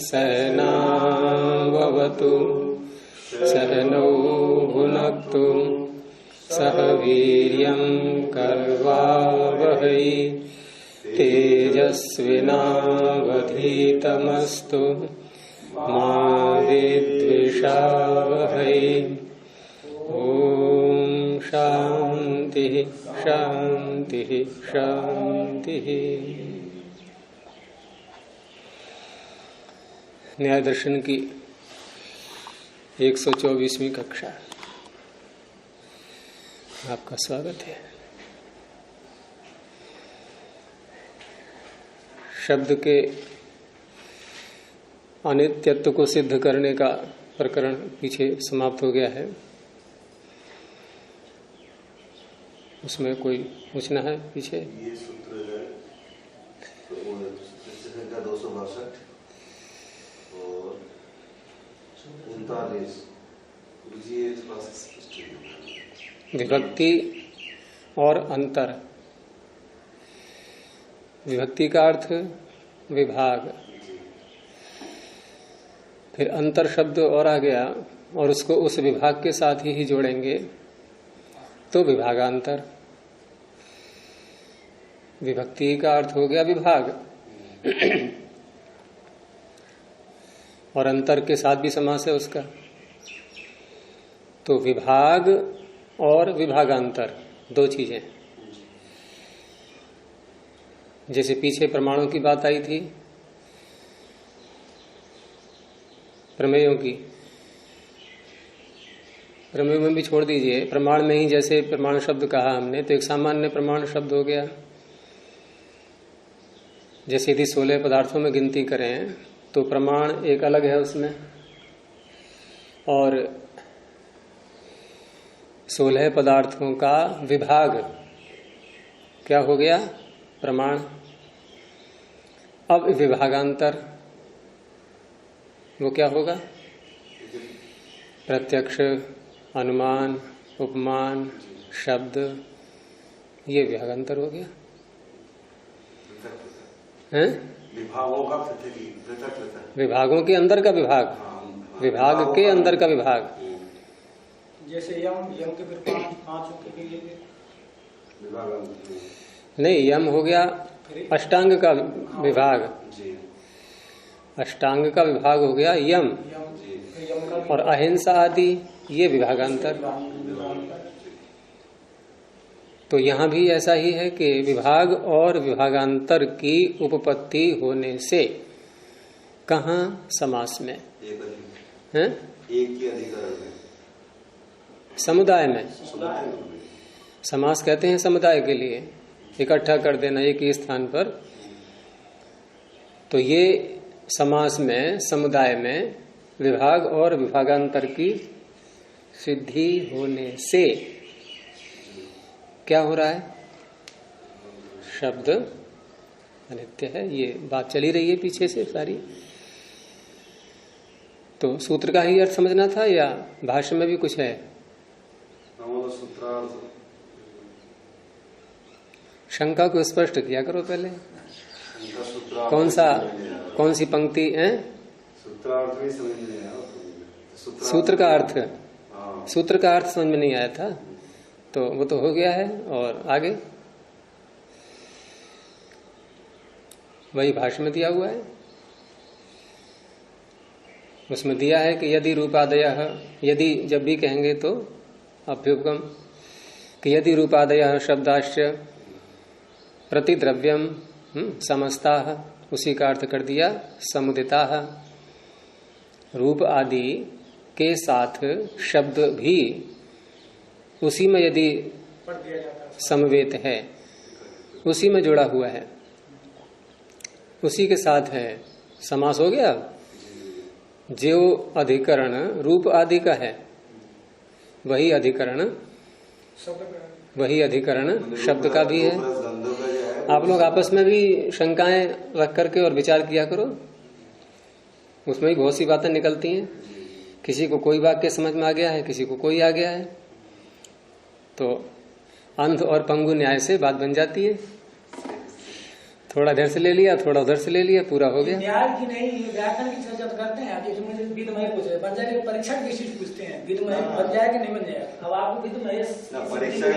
सहनावतु सहनौ भुनक्तु सह वीर्यं कर्वावहै तेजस्विनावधीतमस्तु मा विद्विषावहै। ओम शांति शांति शांति। न्याय दर्शन की 124वीं कक्षा, आपका स्वागत है। शब्द के अनित्यत्व को सिद्ध करने का प्रकरण पीछे समाप्त हो गया है। उसमें कोई पूछना है पीछे? ये सूत्र है 262 और 39। विभक्ति और अंतर। विभक्ति का अर्थ विभाग, फिर अंतर शब्द और आ गया और उसको उस विभाग के साथ ही जोड़ेंगे तो विभागांतर। विभक्ति का अर्थ हो गया विभाग और अंतर के साथ भी समास है उसका, तो विभाग और विभागांतर दो चीजें। जैसे पीछे प्रमाणों की बात आई थी, प्रमेयों की, प्रमेय में भी छोड़ दीजिए, प्रमाण में ही जैसे प्रमाण शब्द कहा हमने तो एक सामान्य प्रमाण शब्द हो गया। जैसे यदि 16 पदार्थों में गिनती करें तो प्रमाण एक अलग है उसमें, और 16 पदार्थों का विभाग क्या हो गया? प्रमाण। अब विभागांतर वो क्या होगा? प्रत्यक्ष, अनुमान, उपमान, शब्द, ये विभागांतर हो गया है। विभागों के अंदर का विभाग, विभाग के अंदर का विभाग। जैसे यम के फिर 5 के लिए नहीं, यम हो गया अष्टांग का विभाग, अष्टांग का विभाग हो गया यम, और अहिंसा आदि ये विभागांतर। तो यहां भी ऐसा ही है कि विभाग और विभागांतर की उपपत्ति होने से कहाँ समास में है? एक ही अधिकरण में, समुदाय में। समास कहते हैं समुदाय के लिए इकट्ठा कर देना एक ही स्थान पर। तो ये समास में, समुदाय में विभाग और विभागांतर की सिद्धि होने से क्या हो रहा है? शब्द अनित्य है। ये बात चली रही है पीछे से सारी। तो सूत्र का ही अर्थ समझना था या भाष्य में भी कुछ है? शंका को स्पष्ट किया करो पहले। कौन सी पंक्ति है? सूत्र का अर्थ, सूत्र का अर्थ समझ में नहीं आया था, तो वो तो हो गया है। और आगे वही भाष्य में दिया हुआ है, उसमें दिया है कि यदि रूपादयः, यदि जब भी कहेंगे तो अभ्युपगम, कि यदि रूपादयः शब्दाश्च प्रतिद्रव्यम समस्ताः, उसी का अर्थ कर दिया समुदिताः। रूप आदि के साथ शब्द भी उसी में यदि समवेत है, उसी में जुड़ा हुआ है, उसी के साथ है, समास हो गया। जो अधिकरण रूप आदि का है वही अधिकरण शब्द का भी है। आप लोग आपस में भी शंकाएं रख करके और विचार किया करो, उसमें भी बहुत सी बातें निकलती हैं। किसी को कोई वाक्य समझ में आ गया है, किसी को कोई आ गया है, तो अंध और पंगु न्याय से बात बन जाती है। थोड़ा इधर से ले लिया, थोड़ा उधर से ले लिया, पूरा हो गया। न्याय की नहीं, व्याकरण की चर्चा तो करते हैं। आप इसमें विधमय पूछ रहे, बन जाएगा परीक्षा की दृष्टि से पूछते हैं, विधमय बन जाएगा कि नहीं बन जाएगा। अब आपको विधमय परीक्षा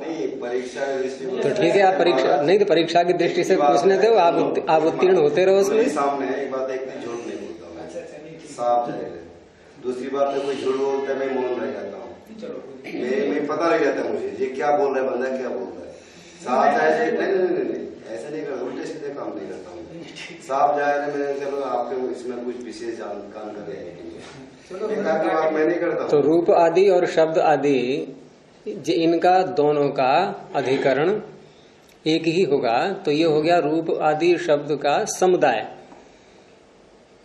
नहीं, परीक्षा की दृष्टि तो ठीक है, आप परीक्षा नहीं तो परीक्षा की दृष्टि से पूछने दो, आप उत्तीर्ण होते रहो उसमें। सामने है एक बात, एक झूठ नहीं बोलता मैं, साफ जाएगा। दूसरी बात है, कोई झूठ बोलता है मैं मौन रह जाता हूँ, मैं पता लग जाता है मुझे ये क्या बोल रहा है बंदा, क्या बोल रहा है। साफ जाए नहीं, ऐसा नहीं करता, उल्टे सीधे काम नहीं करता हूँ। साफ जाए ना, मैंने चलो आपके इसमें कुछ विशेष जानकारी है, मैं नहीं करता। तो रूप आदि और शब्द आदि इनका दोनों का अधिकरण एक ही होगा, तो ये हो गया रूप आदि शब्द का समुदाय,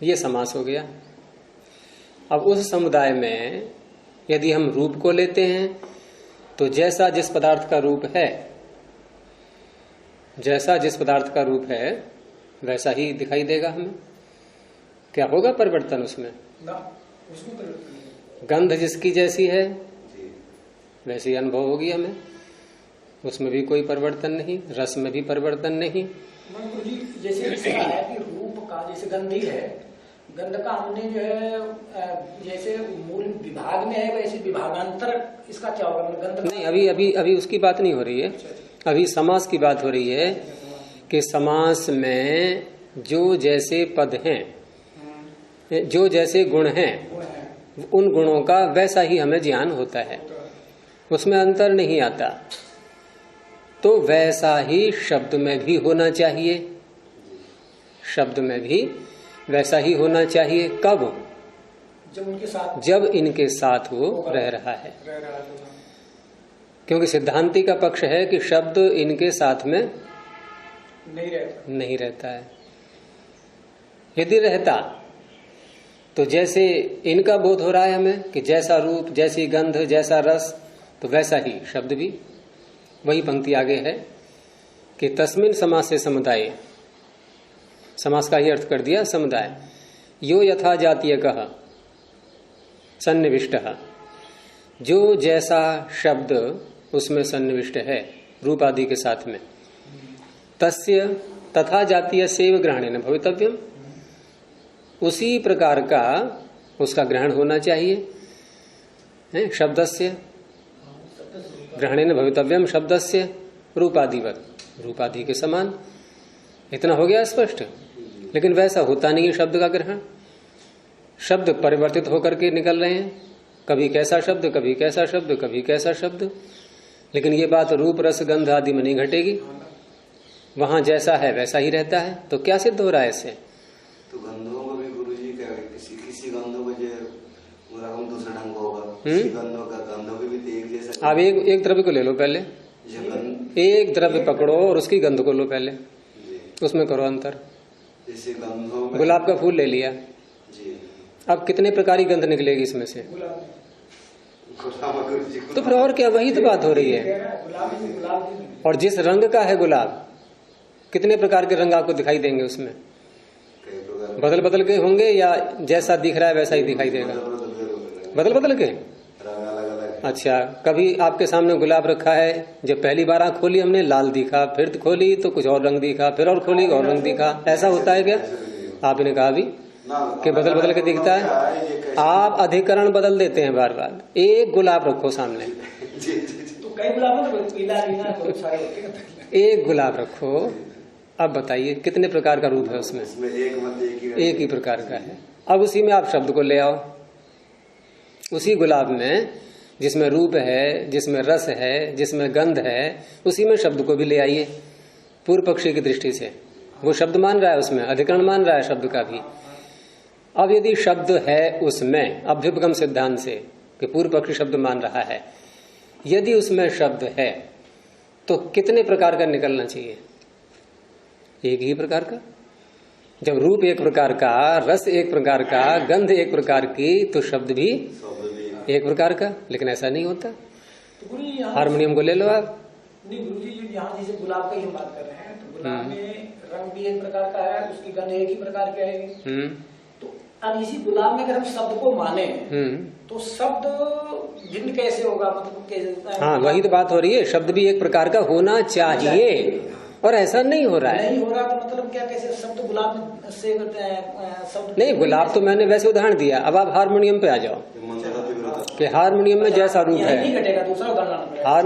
ये समास हो गया। अब उस समुदाय में यदि हम रूप को लेते हैं तो जैसा जिस पदार्थ का रूप है, जैसा जिस पदार्थ का रूप है वैसा ही दिखाई देगा हमें। क्या होगा परिवर्तन उसमें? गंध जिसकी जैसी है वैसी अनुभव होगी हमें, उसमें भी कोई परिवर्तन नहीं, रस में भी परिवर्तन नहीं। जैसे इसका है कि रूप का जैसे गंध ही है, गंध का हमने जो है जैसे मूल विभाग में है वैसे विभागांतर इसका क्या होगा? गंध नहीं, अभी उसकी बात नहीं हो रही है, अभी समास की बात हो रही है कि समास में जो जैसे पद हैं, जो जैसे गुण हैं, उन गुणों का वैसा ही हमें ज्ञान होता है, उसमें अंतर नहीं आता। तो वैसा ही शब्द में भी होना चाहिए, शब्द में भी वैसा ही होना चाहिए। कब? जब उनके साथ, जब इनके साथ वो रह रहा है। क्योंकि सिद्धांति का पक्ष है कि शब्द इनके साथ में नहीं रहता है। यदि रहता तो जैसे इनका बोध हो रहा है हमें कि जैसा रूप, जैसी गंध, जैसा रस, तो वैसा ही शब्द भी। वही पंक्ति आगे है कि तस्मिन समास से समुदाय, समास का ही अर्थ कर दिया समुदाय। यो यथा जातीय कहा सन्निविष्ट, जो जैसा शब्द उसमें सन्निविष्ट है रूप आदि के साथ में, तस्य तथा जातीय सेव ग्रहणेन भवितव्यम, उसी प्रकार का उसका ग्रहण होना चाहिए। शब्दस्य ग्रहणेन भवितव्यम शब्दस्य रूपादिवत, रूपादि के समान। इतना हो गया स्पष्ट। लेकिन वैसा होता नहीं है शब्द का ग्रहण, शब्द परिवर्तित होकर के निकल रहे हैं, कभी कैसा शब्द, कभी कैसा शब्द, कभी कैसा शब्द। लेकिन ये बात रूप रस गंध आदि में नहीं घटेगी, वहां जैसा है वैसा ही रहता है। तो क्या सिद्ध हो रहा है इससे? तो गंधों को भी गुरु जी क्या, किसी गंधों को जो हम दूसरा ढंग होगा, किसी गंधों का गंधों को भी एक जैसा। आप एक द्रव्य को ले लो पहले, एक द्रव्य पकड़ो और उसकी गंध को लो पहले, उसमें करो अंतर। जैसे गंधों में गुलाब का फूल ले लिया जी, अब कितने प्रकार की गंध निकलेगी इसमें से? तो फिर और क्या, वही तो बात हो रही है। और जिस रंग का है गुलाब, कितने प्रकार के रंग आपको दिखाई देंगे उसमें? बदल बदल के होंगे या जैसा दिख रहा है वैसा ही दिखाई देगा? बदल बदल के। अच्छा, कभी आपके सामने गुलाब रखा है, जब पहली बार आंख खोली हमने लाल दिखा, फिर खोली तो कुछ और रंग दिखा, फिर और खोली और रंग दिखा। ऐसा होता है क्या? आपने कहा भी कि बदल बदल के दिखता है। आप अधिकरण बदल देते हैं बार बार। एक गुलाब रखो सामने, तो कई गुलाब, एक गुलाब रखो, अब बताइए कितने प्रकार का रूप है उसमें? एक ही प्रकार का है। अब उसी में आप शब्द को ले आओ, उसी गुलाब में जिसमें रूप है, जिसमें रस है, जिसमें गंध है, उसी में शब्द को भी ले आइए। पूर्व पक्षी की दृष्टि से वो शब्द मान रहा है, उसमें अधिकरण मान रहा है शब्द का भी। अब यदि शब्द है उसमें, अभ्युपगम सिद्धांत से कि पूर्व पक्षी शब्द मान रहा है, यदि उसमें शब्द है तो कितने प्रकार का निकलना चाहिए? एक ही प्रकार का। जब रूप एक प्रकार का, रस एक प्रकार का, गंध एक प्रकार की, तो शब्द भी एक प्रकार का। लेकिन ऐसा नहीं होता। तो हारमोनियम को ले लो आप। नहीं गुरु जी, यहाँ जैसे गुलाब का ही हम बात कर रहे हैं, तो गुलाब में रंग भी एक प्रकार का है, उसकी गंध एक ही प्रकार की आएगी। तो अब इसी गुलाब में अगर हम शब्द को माने तो शब्द भिन्न कैसे होगा? मतलब कैसे? हाँ, वही तो बात हो रही है। शब्द भी एक प्रकार का होना चाहिए, और ऐसा नहीं हो रहा है। नहीं हो रहा तो मतलब क्या, कैसे शब्द गुलाब से शब्द नहीं, गुलाब तो मैंने वैसे उदाहरण दिया। अब आप हारमोनियम पे आ जाओ कि हारमोनियम में जैसा रूप है नहीं घटेगा, दूसरा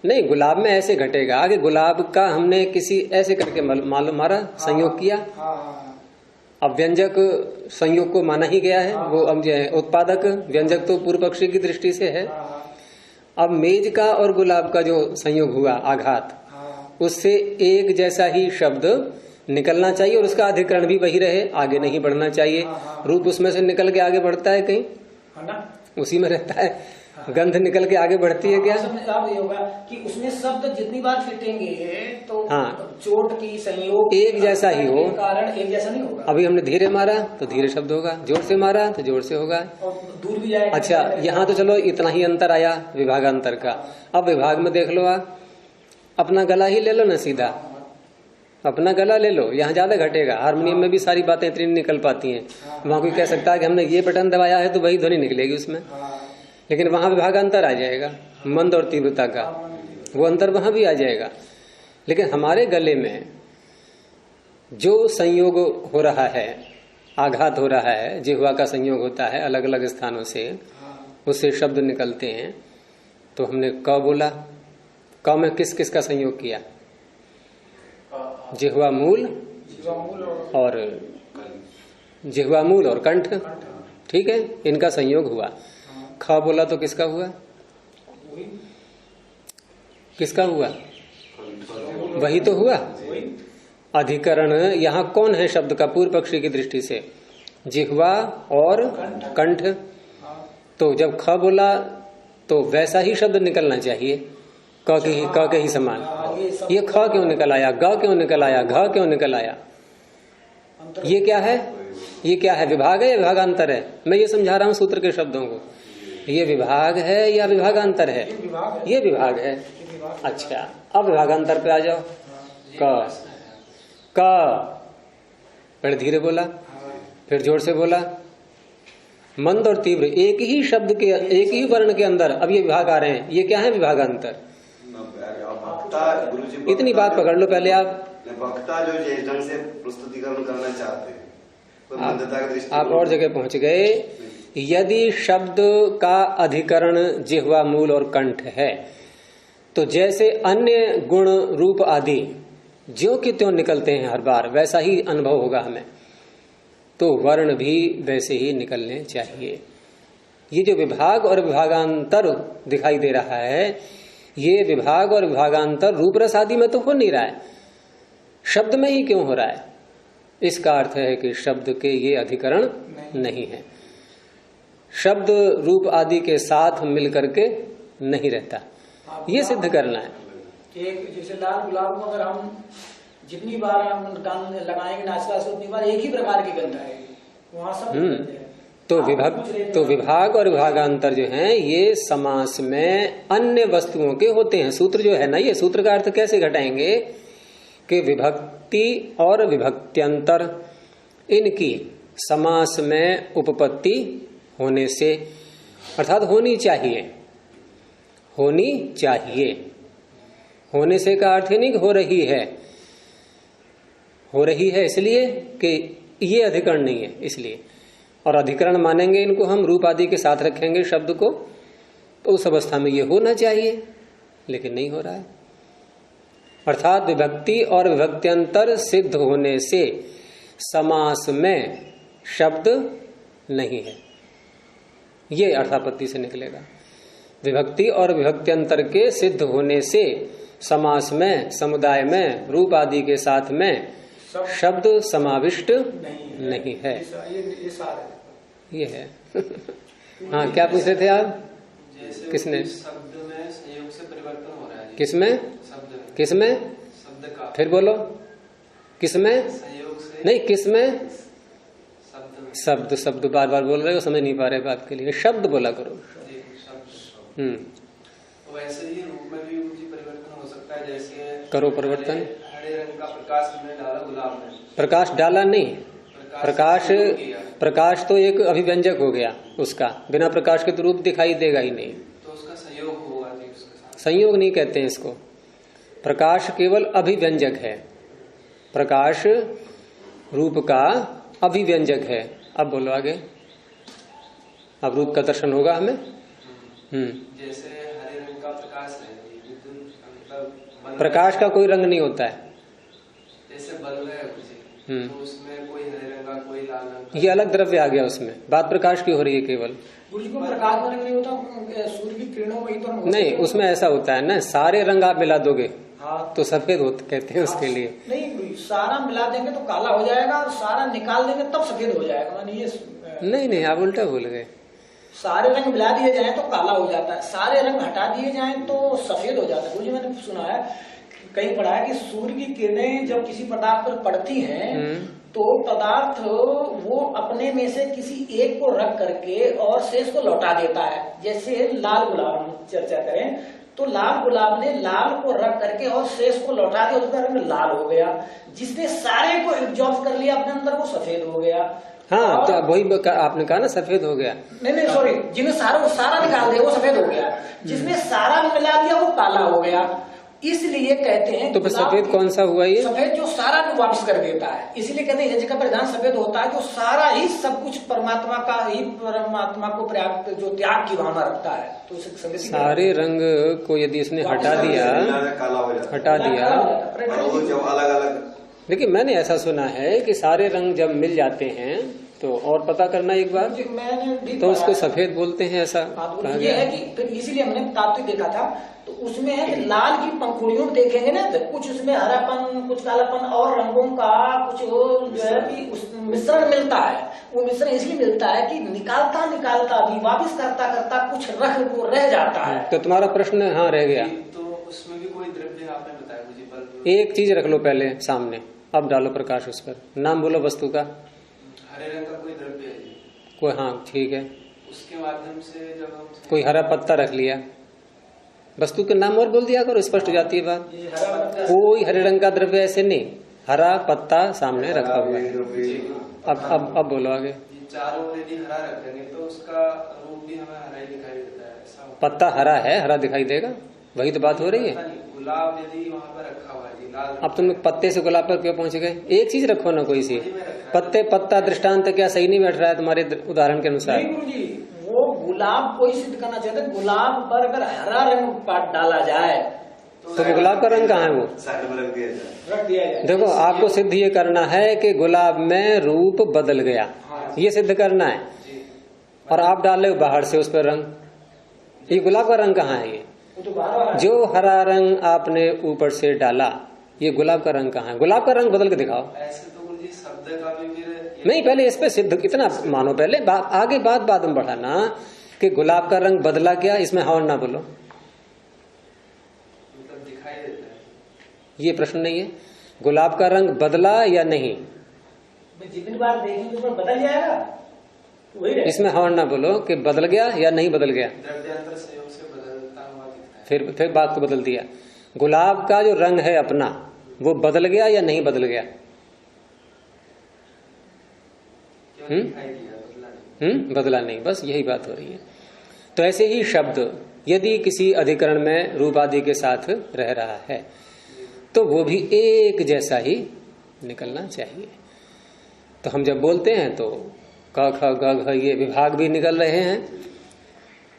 नहीं, गुलाब में ऐसे घटेगा कि गुलाब का हमने किसी ऐसे करके मालूम मारा, संयोग किया। अब व्यंजक संयोग को माना ही गया है, वो अब जो है उत्पादक व्यंजक तो पूर्व पक्षी की दृष्टि से है। अब मेज का और गुलाब का जो संयोग हुआ आघात, उससे एक जैसा ही शब्द निकलना चाहिए और उसका अधिकरण भी वही रहे, आगे नहीं बढ़ना चाहिए। रूप उसमें से निकल के आगे बढ़ता है कहीं, उसी में रहता है। गंध निकल के आगे बढ़ती है क्या? ये होगा कि उसमें शब्द जितनी बार फिटेंगे तो चोट की संयोग एक जैसा ही हो, कारण एक जैसा नहीं होगा। अभी हमने धीरे मारा तो धीरे शब्द होगा, जोर से मारा तो जोर से होगा, और दूर भी जाएगा। अच्छा, यहाँ तो चलो इतना ही अंतर आया विभागांतर का। अब विभाग में देख लो, आप अपना गला ही ले लो ना, सीधा अपना गला ले लो, यहाँ ज्यादा घटेगा। हारमोनियम में भी सारी बातें इतनी निकल पाती हैं। वहां कोई कह सकता है कि हमने ये बटन दबाया है तो वही ध्वनि निकलेगी उसमें, लेकिन वहां विभागांतर आ जाएगा, मंद और तीव्रता का वो अंतर वहां भी आ जाएगा। लेकिन हमारे गले में जो संयोग हो रहा है, आघात हो रहा है, जिह्वा का संयोग होता है अलग अलग स्थानों से, उससे शब्द निकलते हैं। तो हमने क बोला, क में किस किस का संयोग किया? जिह्वा मूल और कंठ, ठीक है, इनका संयोग हुआ। ख बोला तो किसका हुआ? किसका हुआ? वही तो हुआ। अधिकरण यहाँ कौन है शब्द का पूर्व पक्षी की दृष्टि से? जिह्वा और कंठ। तो जब ख बोला तो वैसा ही शब्द निकलना चाहिए, क के ही समान। ये ख क्यों निकल आया, ग क्यों निकल आया, घ क्यों निकल आया? ये क्या है? ये क्या है? विभाग है या विभागांतर है? मैं ये समझा रहा हूं सूत्र के शब्दों को। ये विभाग है या विभागांतर है? ये विभाग है। अच्छा, अब विभागांतर पे आ जाओ। क पहले धीरे बोला, फिर जोर से बोला, मंद और तीव्र, एक ही शब्द के, एक ही वर्ण के अंदर अब ये विभाग आ रहे हैं। ये क्या है? विभागांतर। इतनी बात पकड़ लो पहले आप। वक्ता जो जिस ढंग से प्रस्तुतिकरण करना चाहते हैं, आप और जगह पहुंच गए। यदि शब्द का अधिकरण जिह्वा मूल और कंठ है तो जैसे अन्य गुण रूप आदि ज्यों की त्यों निकलते हैं हर बार, वैसा ही अनुभव होगा हमें। तो वर्ण भी वैसे ही निकलने चाहिए। ये जो विभाग और विभागांतर दिखाई दे रहा है, ये विभाग और विभागांतर रूप रस आदि में तो हो नहीं रहा है, शब्द में ही क्यों हो रहा है? इसका अर्थ है कि शब्द के ये अधिकरण नहीं है। शब्द रूप आदि के साथ मिलकर के नहीं रहता, ये सिद्ध करना है। एक जैसे लाल गुलाब को अगर हम जितनी बार हम गान लगाएंगे नाचता से, उतनी बार एक ही प्रकार की गंध आएगी, वहां सब तो विभाग और विभागांतर जो हैं ये समास में अन्य वस्तुओं के होते हैं। सूत्र जो है ना, ये सूत्र का अर्थ कैसे घटाएंगे कि विभक्ति और विभक्त्यंतर इनकी समास में उपपत्ति होने से, अर्थात होनी चाहिए। होनी चाहिए, होने से का अर्थ ही नहीं हो रही है, हो रही है इसलिए कि ये अधिकरण नहीं है इसलिए। और अधिकरण मानेंगे इनको हम, रूप आदि के साथ रखेंगे शब्द को, तो उस अवस्था में ये होना चाहिए, लेकिन नहीं हो रहा है। अर्थात विभक्ति और विभक्त्यंतर सिद्ध होने से समास में शब्द नहीं है, ये अर्थापत्ति से निकलेगा। विभक्ति और विभक्त्यंतर के सिद्ध होने से समास में, समुदाय में, रूप आदि के साथ में शब्द समाविष्ट नहीं है। ये है। हाँ, क्या पूछ रहे थे आप? किसने? शब्द में संयोग से परिवर्तन हो रहा है। किसमें? शब्द। किसमें? शब्द का। फिर बोलो, किसमें? संयोग से नहीं, किसमें? शब्द। शब्द बार बार बोल रहे हो, समझ नहीं पा रहे बात के लिए। शब्द बोला करो। वैसे ही रूप में भी परिवर्तन हो सकता है, जैसे करो परिवर्तन। हरे रंग का प्रकाश में डाला गुलाब में। प्रकाश डाला नहीं, प्रकाश तो एक अभिव्यंजक हो गया उसका, बिना प्रकाश के तो रूप दिखाई देगा ही नहीं। तो उसका संयोग होगा। संयोग नहीं कहते हैं इसको, प्रकाश केवल अभिव्यंजक है, प्रकाश रूप का अभिव्यंजक है। अब बोलो आगे, अब रूप का दर्शन होगा हमें। जैसे हरे रंग का प्रकाश है, मतलब प्रकाश का कोई रंग नहीं होता है। जैसे बल्ब है तो उसमें कोई हरे रंग का, कोई लाल रंग का, ये अलग द्रव्य आ गया उसमें। बात प्रकाश की हो रही है केवल। प्रकाश में रंग नहीं होता, सूर्य की किरणों में ही तो नहीं, उसमें ऐसा होता है ना, सारे रंग आप मिला दोगे हाँ, तो सफेद होते कहते हैं उसके लिए। नहीं, सारा मिला देंगे तो काला हो जाएगा और सारा निकाल देंगे तब सफेद हो जाएगा। मानिए नहीं, आप उल्टा भूल गए। सारे रंग मिला दिए जाएं तो काला हो जाता है, सारे रंग हटा दिए जाएं तो सफेद हो जाता है। मुझे मैंने सुना है, कहीं पढ़ा है कि सूर्य की किरणें जब किसी पदार्थ पर पड़ती हैं तो पदार्थ वो अपने में से किसी एक को रख करके और शेष को लौटा देता है। जैसे लाल गुलाब हम चर्चा करें तो लाल गुलाब ने लाल को रख करके और शेष को लौटा दिया, उसका रंग लाल हो गया। जिसने सारे को एब्जॉर्ब कर लिया अपने अंदर वो सफेद हो गया। हाँ, तो वही आपने कहा ना सफेद हो गया। नहीं सॉरी, जिन्हें सारा निकाल दिया वो सफेद हो गया, जिसने सारा मिला दिया वो काला हो गया। इसलिए कहते हैं तो फिर सफेद कौन सा हुआ ये? सफेद जो सारा वापस कर देता है। इसलिए कहते हैं यज्ञ का परिधान सफेद होता है, जो सारा ही सब कुछ परमात्मा का ही, परमात्मा को पर्याप्त जो त्याग की भावना रखता है। तो सारे रंग को यदि उसने हटा दिया, जब अलग अलग। देखिए, मैंने ऐसा सुना है कि सारे रंग जब मिल जाते हैं तो और पता करना एक बार, तो उसको सफेद बोलते हैं, ऐसा कहा ये है कि फिर इसीलिए हमने तात्विक देखा था तो उसमें है कि लाल की पंखुड़ियों देखेंगे ना तो कुछ उसमें हरापन, कुछ कालापन और रंगों का कुछ जो है कि मिश्रण मिलता है। वो मिश्रण इसलिए मिलता है कि निकालता भी वापिस करता कुछ रह जाता है। तो तुम्हारा प्रश्न हाँ रह गया। तो उसमें भी कोई द्रव्य आपने बताया मुझे, बल्ब। एक चीज रख लो पहले सामने, अब डालो प्रकाश उस पर। नाम बोलो वस्तु का। हरे रंग का कोई द्रव्य है कोई, हाँ ठीक है। उसके माध्यम से जब हम कोई हरा पत्ता रख लिया, वस्तु के नाम और बोल दिया करो, स्पष्ट हो जाती है बात। कोई हरे रंग का द्रव्य ऐसे नहीं, हरा पत्ता सामने रखा हुआ है। अब बोलो आगे। चारों यदि हरा रख देंगे तो उसका रूप भी हमें हरा ही दिखाई देता है, ऐसा पत्ता हरा है, हरा दिखाई देगा, वही तो बात हो रही है। गुलाब यदि वहाँ पर रखा हुआ है लाल, अब तुम पत्ते से गुलाब पर क्यों पहुंच गए? एक चीज रखो ना कोई सी। पत्ते पत्ता दृष्टांत क्या सही नहीं बैठ रहा है तुम्हारे उदाहरण के अनुसार? वो गुलाब को ही सिद्ध करना चाहते, गुलाब पर अगर हरा रंग डाला जाए तो गुलाब का रंग कहाँ है? वो रख दिया जाए। देखो, आपको सिद्ध ये करना है कि गुलाब में रूप बदल गया, ये सिद्ध करना है। और आप डाले बाहर से उस पर रंग, ये गुलाब का रंग कहाँ है? ये जो हरा रंग आपने ऊपर से डाला, ये गुलाब का रंग कहाँ है? गुलाब का रंग बदल के दिखाओ। ऐसे तो मुझे शब्द का भी नहीं, पहले इस पे सिद्ध इतना मानो, पहले आगे बात में बढ़ाना कि गुलाब का रंग बदला क्या, इसमें हाँ ना बोलो, मतलब दिखाई देता है। ये प्रश्न नहीं है। गुलाब का रंग बदला या नहीं, जितनी बार देखेंगे तो बदल जाएगा, वही इसमें हाँ ना बोलो कि बदल गया या नहीं बदल गया। द्रव्यांतर संयोग से बदलता हुआ दिखता है। फिर बात को बदल दिया। गुलाब का जो रंग है अपना, वो बदल गया या नहीं बदल गया? बदला नहीं, बस यही बात हो रही है। तो ऐसे ही शब्द यदि किसी अधिकरण में रूप आदि के साथ रह रहा है तो वो भी एक जैसा ही निकलना चाहिए। तो हम जब बोलते हैं तो क ख ग घ ये विभाग भी निकल रहे हैं,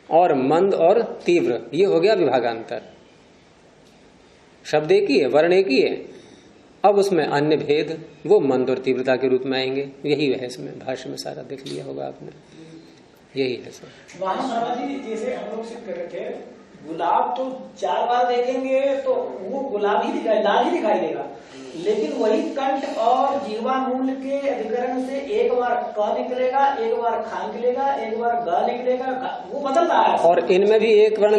और मंद और तीव्र ये हो गया विभागांतर। शब्द एक ही है, वर्ण एक ही है, अब उसमें अन्य भेद वो मंद और तीव्रता के रूप में आएंगे। यही है इसमें भाष्य में सारा देख लिया होगा आपने, यही है सर। वहाँ जैसे हम लोग सिद्ध कर रहे थे, गुलाब तो 4 बार देखेंगे तो वो गुलाब ही दिखाई, लाल ही दिखाई देगा, लेकिन वही कंठ और जीवा मूल के अधिकरण से एक बार क निकलेगा, एक बार ख निकलेगा, एक बार ग निकलेगा, वो बदल रहा है। और इनमें भी एक वर्ण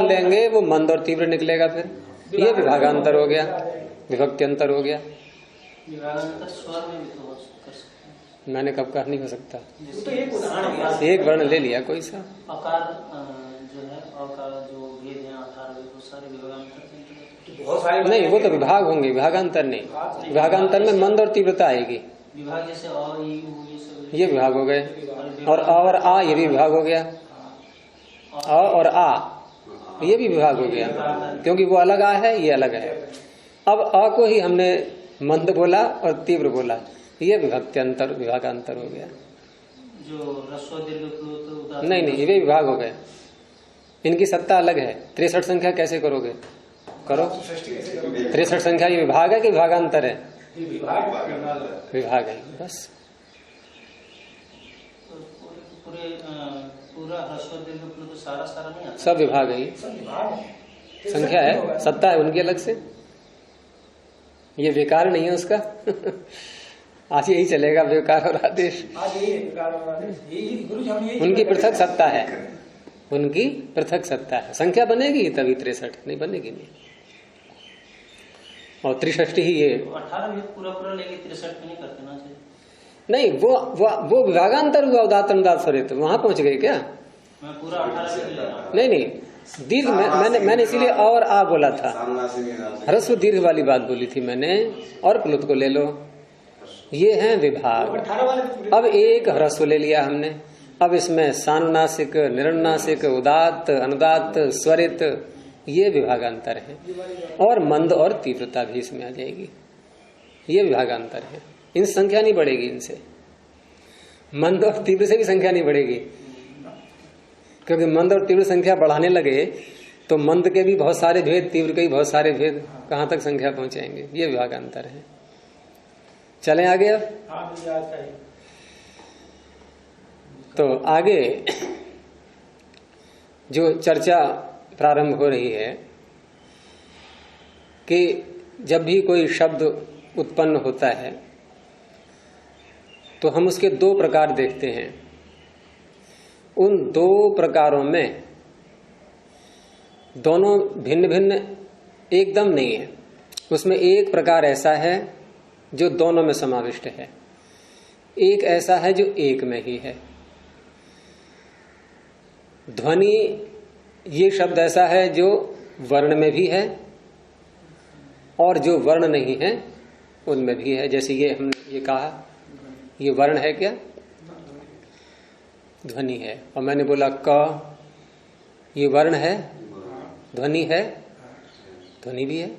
लेंगे, वो मंद और तीव्र निकलेगा। फिर ये विभागांतर हो गया, विभक्ति अंतर हो गया। मैंने कब कहा नहीं हो सकता, तो एक उदाहरण, एक वर्ण ले लिया कोई सा। आकार जो है, आकार जो भेद है, आकार वो सारे विभागांतर नहीं, वो तो विभाग होंगे, विभागांतर नहीं। विभागांतर में मंद और तीव्रता आएगी। विभाग जैसे ये विभाग हो गए, और आ ये भी विभाग हो गया। अ और आ ये भी विभाग हो गया, क्योंकि वो अलग आ है, ये अलग है। अब अ को ही हमने मंद बोला और तीव्र बोला, ये विभक्त्यंतर विभागांतर हो गया। जो रस्व दीर्घ प्लुत नहीं, ये विभाग हो गए, इनकी सत्ता अलग है। 63 संख्या कैसे करोगे? करो। 63 संख्या ये विभाग है कि विभागांतर है? विभाग है बस। पूरा ह्रस्व दीर्घ प्लुत सारा नहीं आता, सब विभाग है, संख्या है, सत्ता है उनकी अलग से। ये बेकार नहीं है उसका आज यही चलेगा, बेकार और आदेश। उनकी पृथक सत्ता है, उनकी पृथक सत्ता है। संख्या बनेगी तभी 63, नहीं बनेगी नहीं। और 63 ही ये 18 पूरा लेके 63 में नहीं करते ना चाहिए। नहीं, वो विभागांतर हुआ, उदात्त अनुदात्त स्वरित, वहां पहुंच गए क्या? मैं पूरा 18 ले रहा हूं। नहीं, दीर्घ मैंने इसीलिए और आ बोला था, ह्रस्व दीर्घ वाली बात बोली थी मैंने। और प्लुत को ले लो, ये है विभाग। अब एक ह्रस्व ले लिया हमने, अब इसमें सानुनासिक, निरनुनासिक, उदात्त, अनुदात्त, स्वरित, ये विभागांतर है। और मंद और तीव्रता भी इसमें आ जाएगी, ये विभागांतर है। इन संख्या नहीं बढ़ेगी इनसे, मंद और तीव्र से भी संख्या नहीं बढ़ेगी, क्योंकि मंद और तीव्र संख्या बढ़ाने लगे तो मंद के भी बहुत सारे भेद, तीव्र के भी बहुत सारे भेद, कहां तक संख्या पहुंचाएंगे? ये विभागांतर है। चलें आगे। अब तो आगे जो चर्चा प्रारंभ हो रही है कि जब भी कोई शब्द उत्पन्न होता है तो हम उसके दो प्रकार देखते हैं। उन दो प्रकारों में दोनों भिन्न भिन्न एकदम नहीं है, उसमें एक प्रकार ऐसा है जो दोनों में समाविष्ट है, एक ऐसा है जो एक में ही है। ध्वनि ये शब्द ऐसा है जो वर्ण में भी है और जो वर्ण नहीं है उनमें भी है। जैसे ये हमने ये कहा, ये वर्ण है क्या? ध्वनि है। और मैंने बोला क, ये वर्ण है, ध्वनि है, ध्वनि भी है।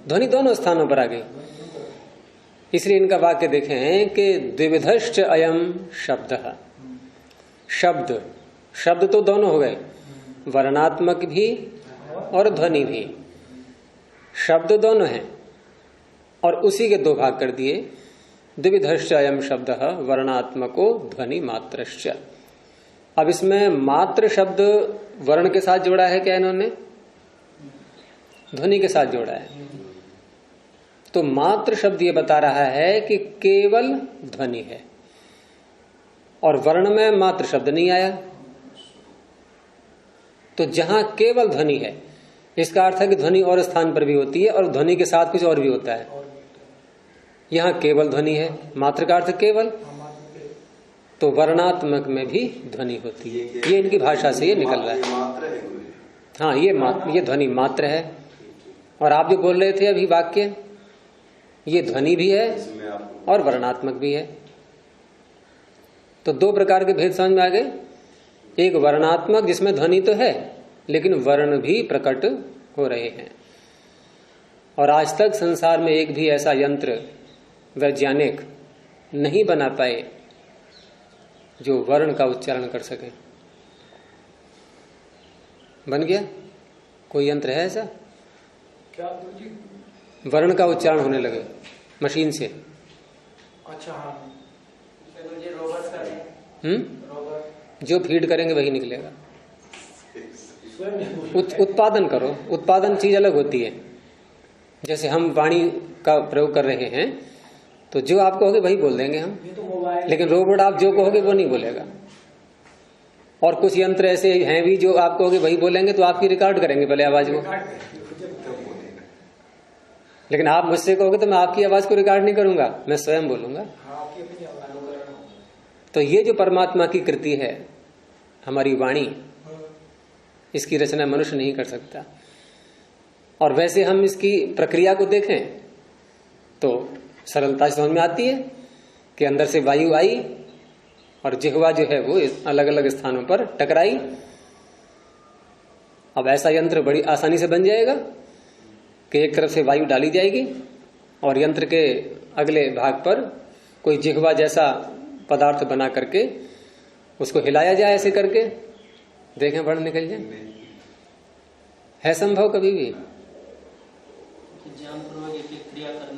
ध्वनि दोनों स्थानों पर आ गई। इसलिए इनका वाक्य देखें कि द्विविधश्च अयम शब्दः। शब्द, शब्द तो दोनों हो गए, वर्णात्मक भी और ध्वनि भी। शब्द दोनों हैं और उसी के दो भाग कर दिए। द्विविधश्च अयम शब्दः वर्णात्मको ध्वनि मात्रश्च। अब इसमें मात्र शब्द वर्ण के साथ जोड़ा है क्या इन्होंने? ध्वनि के साथ जोड़ा है। तो मात्र शब्द ये बता रहा है कि केवल ध्वनि है, और वर्ण में मात्र शब्द नहीं आया। तो जहां केवल ध्वनि है, इसका अर्थ है कि ध्वनि और स्थान पर भी होती है और ध्वनि के साथ कुछ और भी होता है। यहां केवल ध्वनि है, मात्र का अर्थ केवल, तो वर्णात्मक में भी ध्वनि होती है। ये इनकी भाषा से ये निकल रहा है। हाँ, ये ध्वनि मात्र है। और आप जो बोल रहे थे अभी वाक्य, ये ध्वनि भी है और वर्णात्मक भी है। तो दो प्रकार के भेद समझ में आ गए। एक वर्णात्मक जिसमें ध्वनि तो है लेकिन वर्ण भी प्रकट हो रहे हैं। और आज तक संसार में एक भी ऐसा यंत्र वैज्ञानिक नहीं बना पाए जो वर्ण का उच्चारण कर सके। बन गया? कोई यंत्र है ऐसा? क्या? वर्ण का उच्चारण होने लगे मशीन से। अच्छा, हाँ। जो फीड करेंगे वही निकलेगा। उत्पादन करो, उत्पादन चीज अलग होती है। जैसे हम वाणी का प्रयोग कर रहे हैं तो जो आप कहोगे वही बोल देंगे हम, लेकिन रोबोट आप जो कहोगे वो नहीं बोलेगा। और कुछ यंत्र ऐसे हैं भी जो आप कहोगे वही बोलेंगे, तो आपकी रिकॉर्ड करेंगे पहले आवाज को। लेकिन आप मुझसे कहोगे तो मैं आपकी आवाज को रिकॉर्ड नहीं करूंगा, मैं स्वयं बोलूंगा। तो ये जो परमात्मा की कृति है हमारी वाणी, इसकी रचना मनुष्य नहीं कर सकता। और वैसे हम इसकी प्रक्रिया को देखें तो सरलता से समझ में आती है कि अंदर से वायु आई और जिह्वा जो है वो अलग अलग स्थानों पर टकराई अब ऐसा यंत्र बड़ी आसानी से बन जाएगा कि एक तरफ से वायु डाली जाएगी और यंत्र के अगले भाग पर कोई जिह्वा जैसा पदार्थ बना करके उसको हिलाया जाए, ऐसे करके देखें बाण निकल जाए। है संभव कभी भी?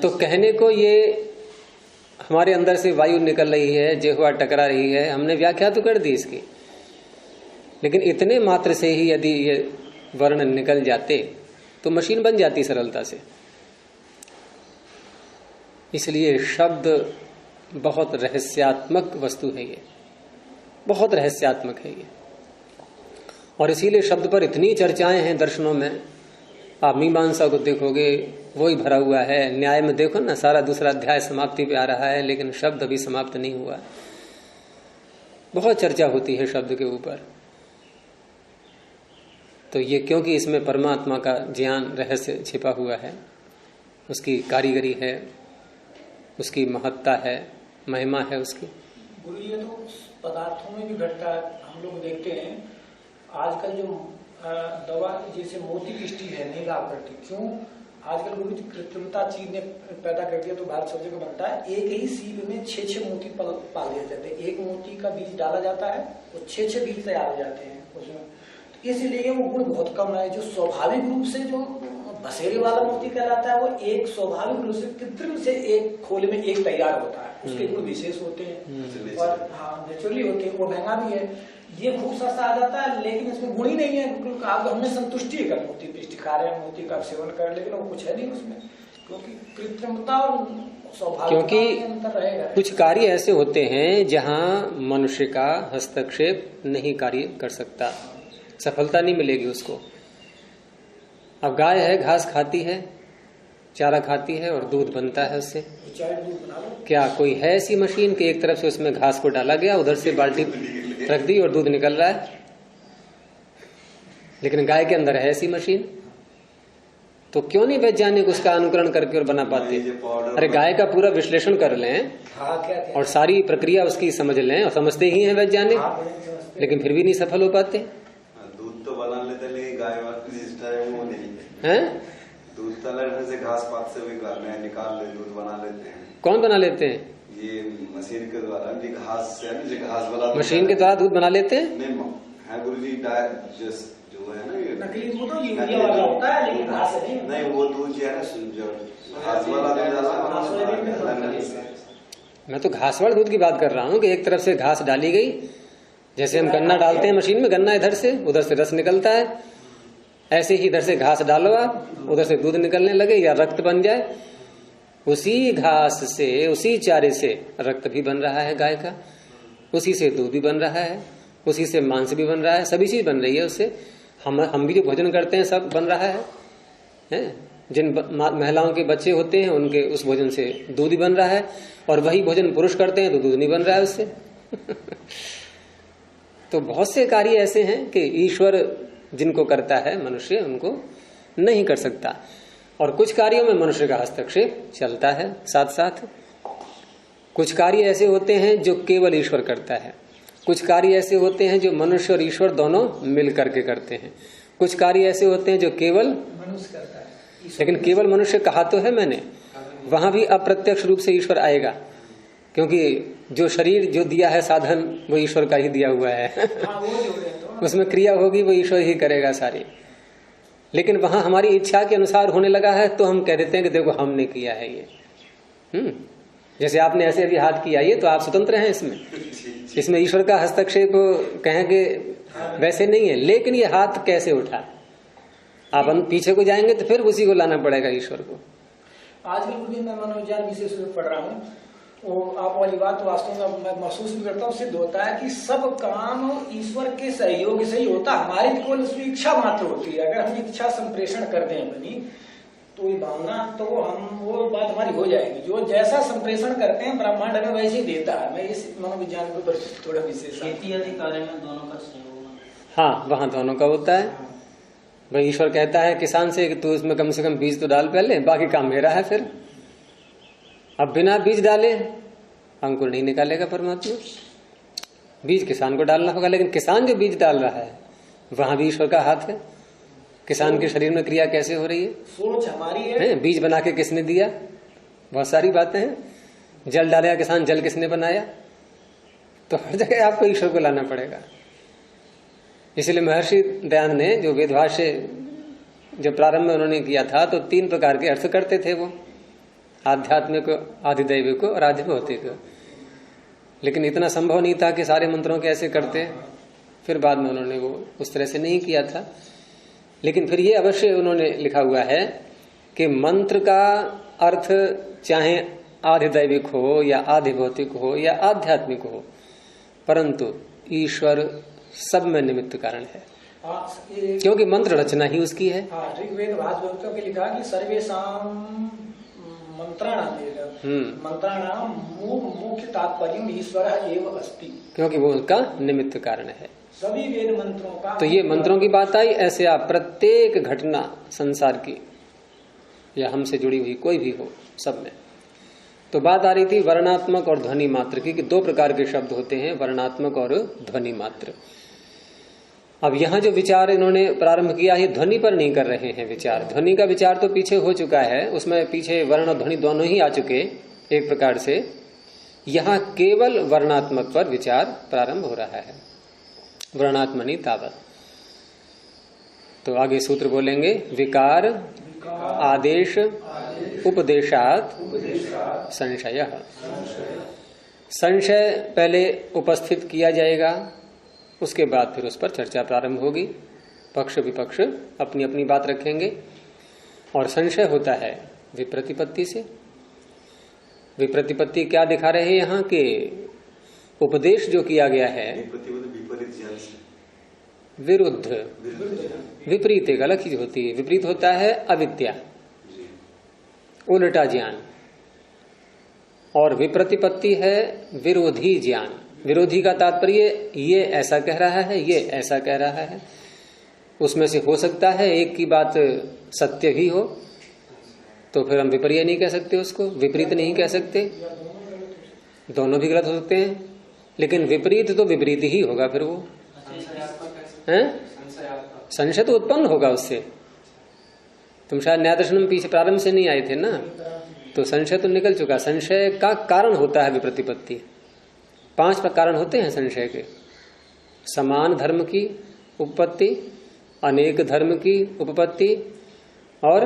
तो कहने को ये हमारे अंदर से वायु निकल रही है, जिह्वा टकरा रही है, हमने व्याख्या तो कर दी इसकी, लेकिन इतने मात्र से ही यदि ये वर्ण निकल जाते तो मशीन बन जाती सरलता से। इसलिए शब्द बहुत रहस्यात्मक वस्तु है, ये बहुत रहस्यात्मक है ये, और इसीलिए शब्द पर इतनी चर्चाएं हैं दर्शनों में। आप मीमांसा को देखोगे वही भरा हुआ है, न्याय में देखो ना, सारा दूसरा अध्याय समाप्ति पे आ रहा है, लेकिन शब्द अभी समाप्त नहीं हुआ। बहुत चर्चा होती है शब्द के ऊपर। तो ये क्योंकि इसमें परमात्मा का ज्ञान रहस्य छिपा हुआ है, उसकी कारीगरी है, उसकी महत्ता है, महिमा है उसकी। गुरु ये तो पदार्थों में भी घटता है। हम लोग देखते हैं आजकल जो दवा जैसे मोती की स्टील है नहीं लाभ करती, क्यों? आजकल गुरु जी कृत्रिमता चीज ने पैदा कर दिया, तो भारत सब जगह बनता है। एक ही सीप में 6 मोती पाल दिए जाते हैं। एक मोती का बीज डाला जाता है तो 6 बीज तैयार हो जाते हैं उसमें। तो इसलिए वो गुण बहुत कम है। जो स्वाभाविक रूप से जो बसेरे वाला मोती कहलाता है, वो एक स्वाभाविक रूप से कृत्रिम से एक खोले में एक तैयार होता है। उसके गुण विशेष होते हैं और हाँ नेचुरली होते हैं। वो महंगा भी है, ये खूब सस्ता आ जाता है, लेकिन इसमें गुण ही नहीं है। आप हमने संतुष्टि कर मोती पिष्ट खा रहे हैं, मोती का सेवन कर, लेकिन वो कुछ है नहीं उसमें, क्योंकि कृत्रिमता और स्वाभाविक अंतर रहेगा। कुछ कार्य ऐसे होते हैं जहां मनुष्य का हस्तक्षेप नहीं कार्य कर सकता, सफलता नहीं मिलेगी उसको। अब गाय है, घास खाती है, चारा खाती है और दूध बनता है उससे। क्या कोई है ऐसी मशीन कि एक तरफ से उसमें घास को डाला गया, उधर से बाल्टी रख दी और दूध निकल रहा है? लेकिन गाय के अंदर है ऐसी मशीन। तो क्यों नहीं वैज्ञानिक उसका अनुकरण करके और बना पाते? अरे गाय का पूरा विश्लेषण कर लें और सारी प्रक्रिया उसकी समझ लें, और समझते ही हैं वैज्ञानिक, लेकिन फिर भी नहीं सफल हो पाते। दूध तो बना लेते, लेकिन गाय वो नहीं है। दूध तलने से घास पात से भी निकाल ले, दूध बना लेते हैं। कौन बना लेते हैं? ये मशीन के द्वारा, घास से घास वाला मशीन के द्वारा दूध बना लेते हैं। नहीं है गुरु जी, जो है ना ये नकली दूध तो यूरिया वाला होता है, लेकिन घास नहीं, वो दूध जो है ना जो घास वाला दूध। मैं तो घास वाले दूध की बात कर रहा हूँ कि एक तरफ से घास डाली गई, जैसे हम गन्ना डालते हैं मशीन में, गन्ना इधर से उधर से रस निकलता है, ऐसे ही इधर से घास डालो आप, उधर से दूध निकलने लगे या रक्त बन जाए। उसी घास से, उसी चारे से रक्त भी बन रहा है गाय का, उसी से दूध भी बन रहा है, उसी से मांस भी बन रहा है, सभी चीज बन रही है उससे। हम भी जो भोजन करते हैं सब बन रहा है? जिन महिलाओं के बच्चे होते हैं उनके उस भोजन से दूध ही बन रहा है, और वही भोजन पुरुष करते हैं तो दूध नहीं बन रहा है उससे। तो बहुत से कार्य ऐसे हैं कि ईश्वर जिनको करता है मनुष्य उनको नहीं कर सकता, और कुछ कार्यों में मनुष्य का हस्तक्षेप चलता है साथ साथ। कुछ कार्य ऐसे होते हैं जो केवल ईश्वर करता है, कुछ कार्य ऐसे होते हैं जो मनुष्य और ईश्वर दोनों मिल करके करते हैं, कुछ कार्य ऐसे होते हैं जो केवल मनुष्य करता है। लेकिन केवल मनुष्य कहा तो है मैंने, वहां भी अप्रत्यक्ष रूप से ईश्वर आएगा, क्योंकि जो शरीर जो दिया है साधन वो ईश्वर का ही दिया हुआ है। उसमें क्रिया होगी वो ईश्वर ही करेगा सारी। लेकिन वहां हमारी इच्छा के अनुसार होने लगा है तो हम कह देते हैं कि देखो हमने किया है ये। जैसे आपने ऐसे अभी हाथ किया, ये तो आप स्वतंत्र हैं इसमें ईश्वर का हस्तक्षेप कहेंगे वैसे नहीं है। लेकिन ये हाथ कैसे उठा, आप हम पीछे को जाएंगे तो फिर उसी को लाना पड़ेगा ईश्वर को। आजकल मैं मनोविज्ञान विशेष रूप पढ़ रहा हूँ, वो आप वाली बात वास्तव में मैं महसूस भी करता हूँ, सिद्ध होता है कि सब काम ईश्वर के सहयोग से ही होता है। हमारी केवल उसकी इच्छा मात्र होती है। अगर हम इच्छा संप्रेषण कर दें अपनी, तो ये भावना, तो वो बात हमारी हो जाएगी। जो जैसा संप्रेषण करते हैं ब्रह्मांड हमें वैसे ही देता है। मैं इस मनोविज्ञान के ऊपर थोड़ा विशेष, खेती आदि कार्य में दोनों का सहयोग, हाँ वहां दोनों का होता है। भाई ईश्वर कहता है किसान से कि तू इसमें कम से कम बीज तो डाल पहले, बाकी काम मेरा है। फिर अब बिना बीज डाले अंकुर नहीं निकालेगा परमात्मा, बीज किसान को डालना होगा। लेकिन किसान जो बीज डाल रहा है वहां भी ईश्वर का हाथ है। किसान के शरीर में क्रिया कैसे हो रही है? सोच हमारी है। बीज बना के किसने दिया? बहुत सारी बातें हैं। जल डालेगा किसान, जल किसने बनाया? तो हर जगह आपको ईश्वर को लाना पड़ेगा। इसलिए महर्षि दयानंद ने जो वेदभाष्य जो प्रारंभ में उन्होंने किया था, तो 3 प्रकार के अर्थ करते थे वो, आध्यात्मिक, आधिदैविक और आधिभौतिक। लेकिन इतना संभव नहीं था कि सारे मंत्रों के ऐसे करते। फिर बाद में उन्होंने वो उस तरह से नहीं किया था। लेकिन फिर ये अवश्य उन्होंने लिखा हुआ है कि मंत्र का अर्थ चाहे आधिदैविक हो या आधिभौतिक हो या आध्यात्मिक हो, परंतु ईश्वर सब में निमित्त कारण है, क्योंकि मंत्र रचना ही उसकी है। ऋग्वेद भागवतों के लिखा कि सर्वेषां मंत्राणाम मुख्य तात्पर्य ईश्वर एव अस्ति, क्योंकि वो उनका निमित्त कारण है। सभी वेद मंत्रों का, तो ये मंत्रों की बात आई। ऐसे आप प्रत्येक घटना संसार की या हमसे जुड़ी हुई कोई भी हो, सब में। तो बात आ रही थी वर्णात्मक और ध्वनि मात्र की, कि 2 प्रकार के शब्द होते हैं, वर्णात्मक और ध्वनि मात्र। अब यहाँ जो विचार इन्होंने प्रारंभ किया है, ध्वनि पर नहीं कर रहे हैं विचार। ध्वनि का विचार तो पीछे हो चुका है, उसमें पीछे वर्ण और ध्वनि दोनों ही आ चुके एक प्रकार से। यहाँ केवल वर्णात्मक पर विचार प्रारंभ हो रहा है, वर्णात्मनि तावत। तो आगे सूत्र बोलेंगे, विकार आदेश उपदेशात संशय। संशय पहले उपस्थित किया जाएगा, उसके बाद फिर उस पर चर्चा प्रारंभ होगी। पक्ष विपक्ष अपनी अपनी बात रखेंगे। और संशय होता है विप्रतिपत्ति से। विप्रतिपत्ति क्या दिखा रहे हैं यहाँ के उपदेश जो किया गया है, विरुद्ध, विपरीत एक अलग चीज होती है। विपरीत होता है अविद्या, उल्टा ज्ञान, और विप्रतिपत्ति है विरोधी ज्ञान। विरोधी का तात्पर्य ये ऐसा कह रहा है, ये ऐसा कह रहा है। उसमें से हो सकता है एक की बात सत्य भी हो, तो फिर हम विपर्य नहीं कह सकते, उसको विपरीत नहीं कह सकते। दोनों भी गलत हो सकते हैं, लेकिन विपरीत तो विपरीत ही होगा फिर वो है। संशय तो उत्पन्न होगा उससे। तुम शायद न्याय दर्शन में पीछे प्रारंभ से नहीं आए थे ना, तो संशय तो निकल चुका। संशय का कारण होता है विप्रतिपत्ति। 5 कारण होते हैं संशय के। समान धर्म की उपपत्ति, अनेक धर्म की उपपत्ति, और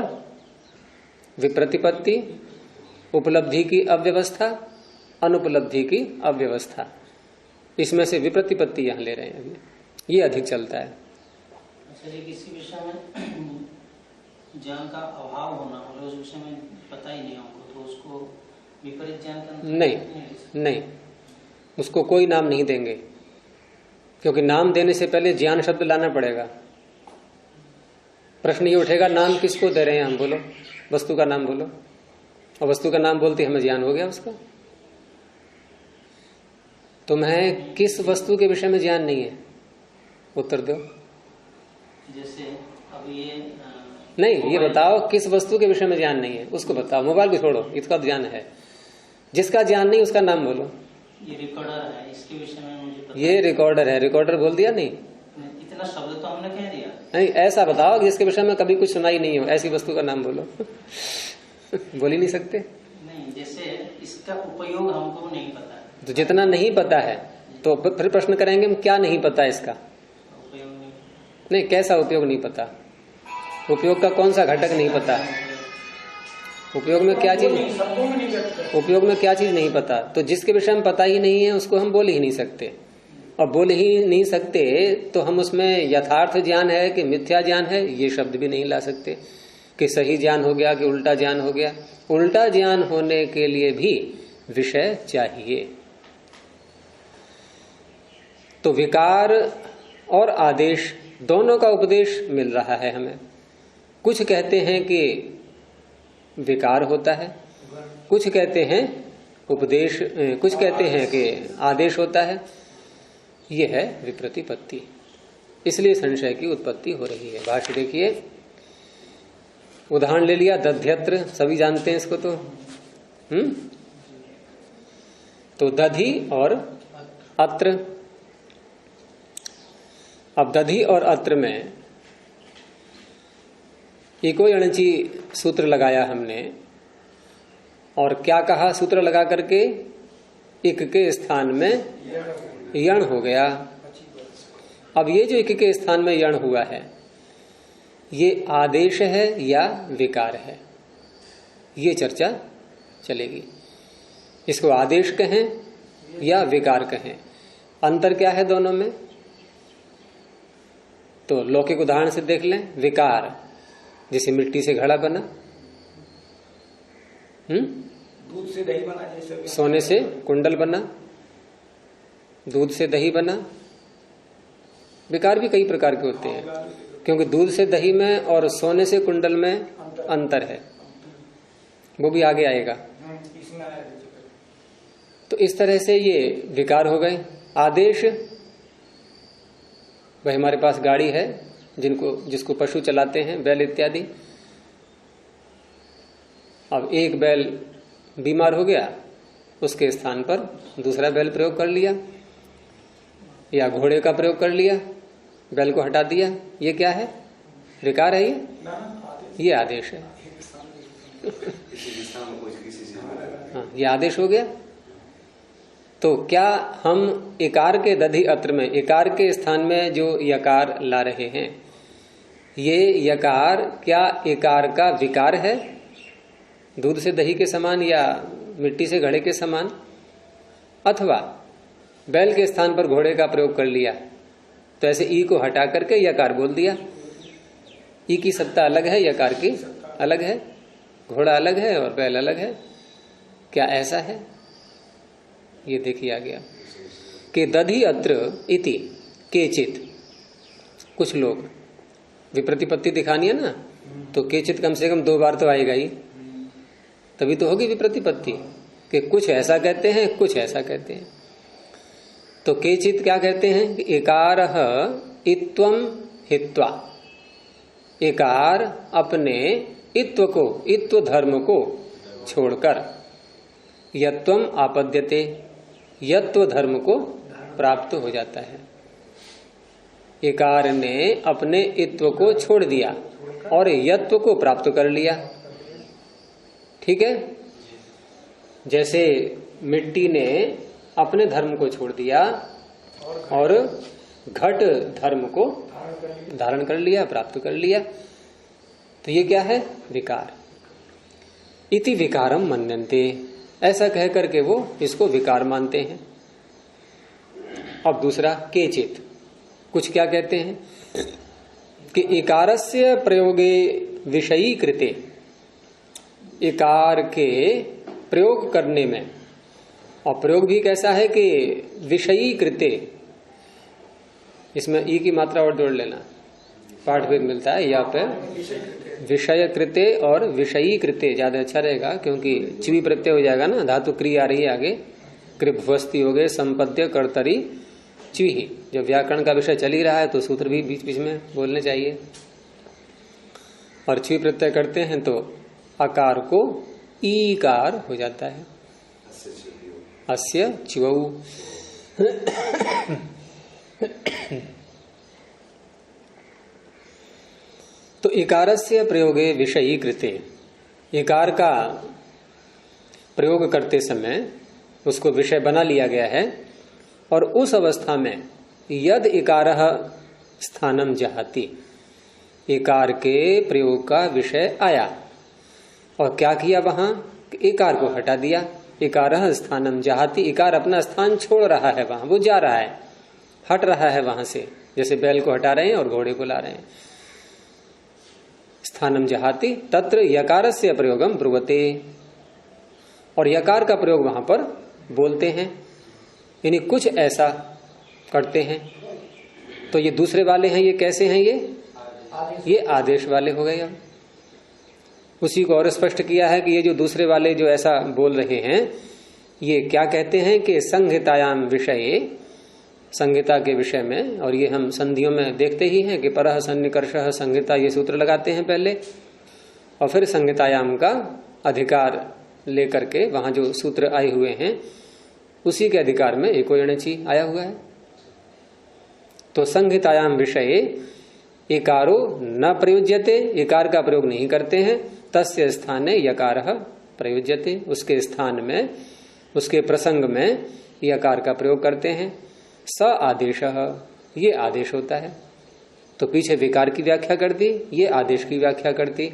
विप्रतिपत्ति, उपलब्धि की अव्यवस्था, अनुपलब्धि की अव्यवस्था। इसमें से विप्रतिपत्ति यहां ले रहे हैं अभी, ये अधिक चलता है। किसी विषय में ज्ञान का अभाव होना, मतलब उस विषय में पता ही नहीं हमको, तो उसको विपरीत ज्ञान का नहीं, उसको कोई नाम नहीं देंगे, क्योंकि नाम देने से पहले ज्ञान शब्द लाना पड़ेगा। प्रश्न ये उठेगा, नाम किसको दे रहे हैं हम? बोलो, वस्तु का नाम बोलो। और वस्तु का नाम बोलते हमें ज्ञान हो गया उसका। तुम्हें किस वस्तु के विषय में ज्ञान नहीं है? उत्तर दो। जैसे अब ये नहीं, ये बताओ किस वस्तु के विषय में ज्ञान नहीं है, उसको बताओ। मोबाइल को छोड़ो, इसका ज्ञान है। जिसका ज्ञान नहीं उसका नाम बोलो। ये रिकॉर्डर है, इसके विषय में मुझे पता। ये रिकॉर्डर है, रिकॉर्डर बोल दिया नहीं? इतना शब्द तो हमने कह दिया। नहीं, ऐसा बताओ जिसके विषय में कभी कुछ सुनाई नहीं हो, ऐसी वस्तु का नाम बोलो। बोल ही नहीं सकते। नहीं, जैसे इसका उपयोग हमको नहीं पता है। तो जितना नहीं पता है, तो फिर प्रश्न करेंगे हम क्या नहीं पता इसका? उपयोग नहीं, कैसा उपयोग नहीं पता? उपयोग का कौन सा घटक नहीं पता? उपयोग में क्या चीज, उपयोग में क्या चीज नहीं पता? तो जिसके विषय में पता ही नहीं है उसको हम बोल ही नहीं सकते। और बोल ही नहीं सकते तो हम उसमें यथार्थ ज्ञान है कि मिथ्या ज्ञान है, ये शब्द भी नहीं ला सकते। कि सही ज्ञान हो गया कि उल्टा ज्ञान हो गया। उल्टा ज्ञान होने के लिए भी विषय चाहिए। तो विकार और आदेश दोनों का उपदेश मिल रहा है हमें। कुछ कहते हैं कि विकार होता है, कुछ कहते हैं उपदेश, कुछ कहते हैं कि आदेश होता है। यह है विप्रतिपत्ति। इसलिए संशय की उत्पत्ति हो रही है। भाष्य देखिए, उदाहरण ले लिया दध्यत्र, सभी जानते हैं इसको। तो दधि और अत्र। अब दधि और अत्र में एको यणची सूत्र लगाया हमने, और क्या कहा सूत्र लगा करके? इक के स्थान में यण हो गया। अब ये जो इक के स्थान में यण हुआ है, ये आदेश है या विकार है, ये चर्चा चलेगी। इसको आदेश कहें या विकार कहें, अंतर क्या है दोनों में? तो लौकिक उदाहरण से देख लें। विकार जैसे मिट्टी से घड़ा बना, दूध से दही बना, जैसे सोने से कुंडल बना, दूध से दही बना। विकार भी कई प्रकार के होते हैं, क्योंकि दूध से दही में और सोने से कुंडल में अंतर है, वो भी आगे आएगा। तो इस तरह से ये विकार हो गए। आदेश, भाई हमारे पास गाड़ी है, जिसको पशु चलाते हैं, बैल इत्यादि। अब एक बैल बीमार हो गया, उसके स्थान पर दूसरा बैल प्रयोग कर लिया, या घोड़े का प्रयोग कर लिया, बैल को हटा दिया। ये क्या है? विकार है ये आदेश है। हाँ, ये आदेश हो गया। तो क्या हम इकार के दधि अत्र में, इकार के स्थान में जो यकार ला रहे हैं, ये यकार क्या इकार का विकार है, दूध से दही के समान या मिट्टी से घड़े के समान? अथवा बैल के स्थान पर घोड़े का प्रयोग कर लिया, तो ऐसे ई को हटा करके यकार बोल दिया। ई की सत्ता अलग है, यकार की अलग है, घोड़ा अलग है और बैल अलग है। क्या ऐसा है? ये देखिए आ गया कि दधि अत्र इति केचित, कुछ लोग, विप्रतिपत्ति दिखानी है ना, तो केचित कम से कम 2 बार तो आएगा ही, तभी तो होगी विप्रतिपत्ति, कि कुछ ऐसा कहते हैं, कुछ ऐसा कहते हैं। तो केचित क्या कहते हैं कि एकारः इत्वम हित्वा, एकार अपने इत्व को, इत्व धर्म को छोड़कर, यत्वम आपद्यते, यत्व धर्म को प्राप्त हो जाता है। एकार ने अपने इत्व को छोड़ दिया और यत्व को प्राप्त कर लिया। ठीक है, जैसे मिट्टी ने अपने धर्म को छोड़ दिया और घट धर्म को धारण कर लिया, प्राप्त कर लिया, तो ये क्या है? विकार। इति विकारम मन्यन्ते, ऐसा कह करके वो इसको विकार मानते हैं। अब दूसरा केचित, कुछ क्या कहते हैं कि इकारस्य प्रयोगे विषयी कृते, इकार के प्रयोग करने में, और प्रयोग भी कैसा है कि विषयी कृते, इसमें ई की मात्रा और जोड़ लेना, पाठ भेद मिलता है यहाँ पे। विषय कृते और विषयी कृते ज्यादा अच्छा रहेगा, क्योंकि च्वी प्रत्यय हो जाएगा ना, धातु क्रिया आ रही है आगे, कृभवस्ती हो गए, संपद्य कर्तरी च्वी। जब व्याकरण का विषय चल ही रहा है तो सूत्र भी बीच बीच में बोलने चाहिए। और च्वी प्रत्यय करते हैं तो आकार को ईकार हो जाता है, अस्य च्वौ। तो इकारस्य प्रयोगे विषयी कृते, इकार का प्रयोग करते समय उसको विषय बना लिया गया है, और उस अवस्था में यद इकारः स्थानम जहाति, इकार के प्रयोग का विषय आया, और क्या किया वहां? इकार को हटा दिया। इकारः स्थानम जहाति, इकार अपना स्थान छोड़ रहा है, वहां वो जा रहा है, हट रहा है वहां से, जैसे बैल को हटा रहे हैं और घोड़े को ला रहे हैं। स्थानम जहाति तत्र यकारस्य प्रयोगम ब्रुवते, और यकार का प्रयोग वहां पर बोलते हैं, यानी कुछ ऐसा करते हैं। तो ये दूसरे वाले हैं, ये कैसे हैं? ये आदेश वाले हो गए। अब उसी को और स्पष्ट किया है कि ये जो दूसरे वाले जो ऐसा बोल रहे हैं, ये क्या कहते हैं कि संहितायाम विषये, संहिता के विषय में, और ये हम संधियों में देखते ही हैं कि परः सन्निकर्षः संहिता, ये सूत्र लगाते हैं पहले, और फिर संहितायाम का अधिकार लेकर के वहां जो सूत्र आए हुए हैं उसी के अधिकार में एको यणचि आया हुआ है। तो संहितायाम विषये एकारो न प्रयुज्यते, एकार का प्रयोग नहीं करते हैं। तस्य स्थाने यकारः प्रयुज्यते, उसके स्थान में, उसके प्रसंग में यकार का प्रयोग करते हैं। स आदेशः, ये आदेश होता है। तो पीछे विकार की व्याख्या कर दी, ये आदेश की व्याख्या कर दी।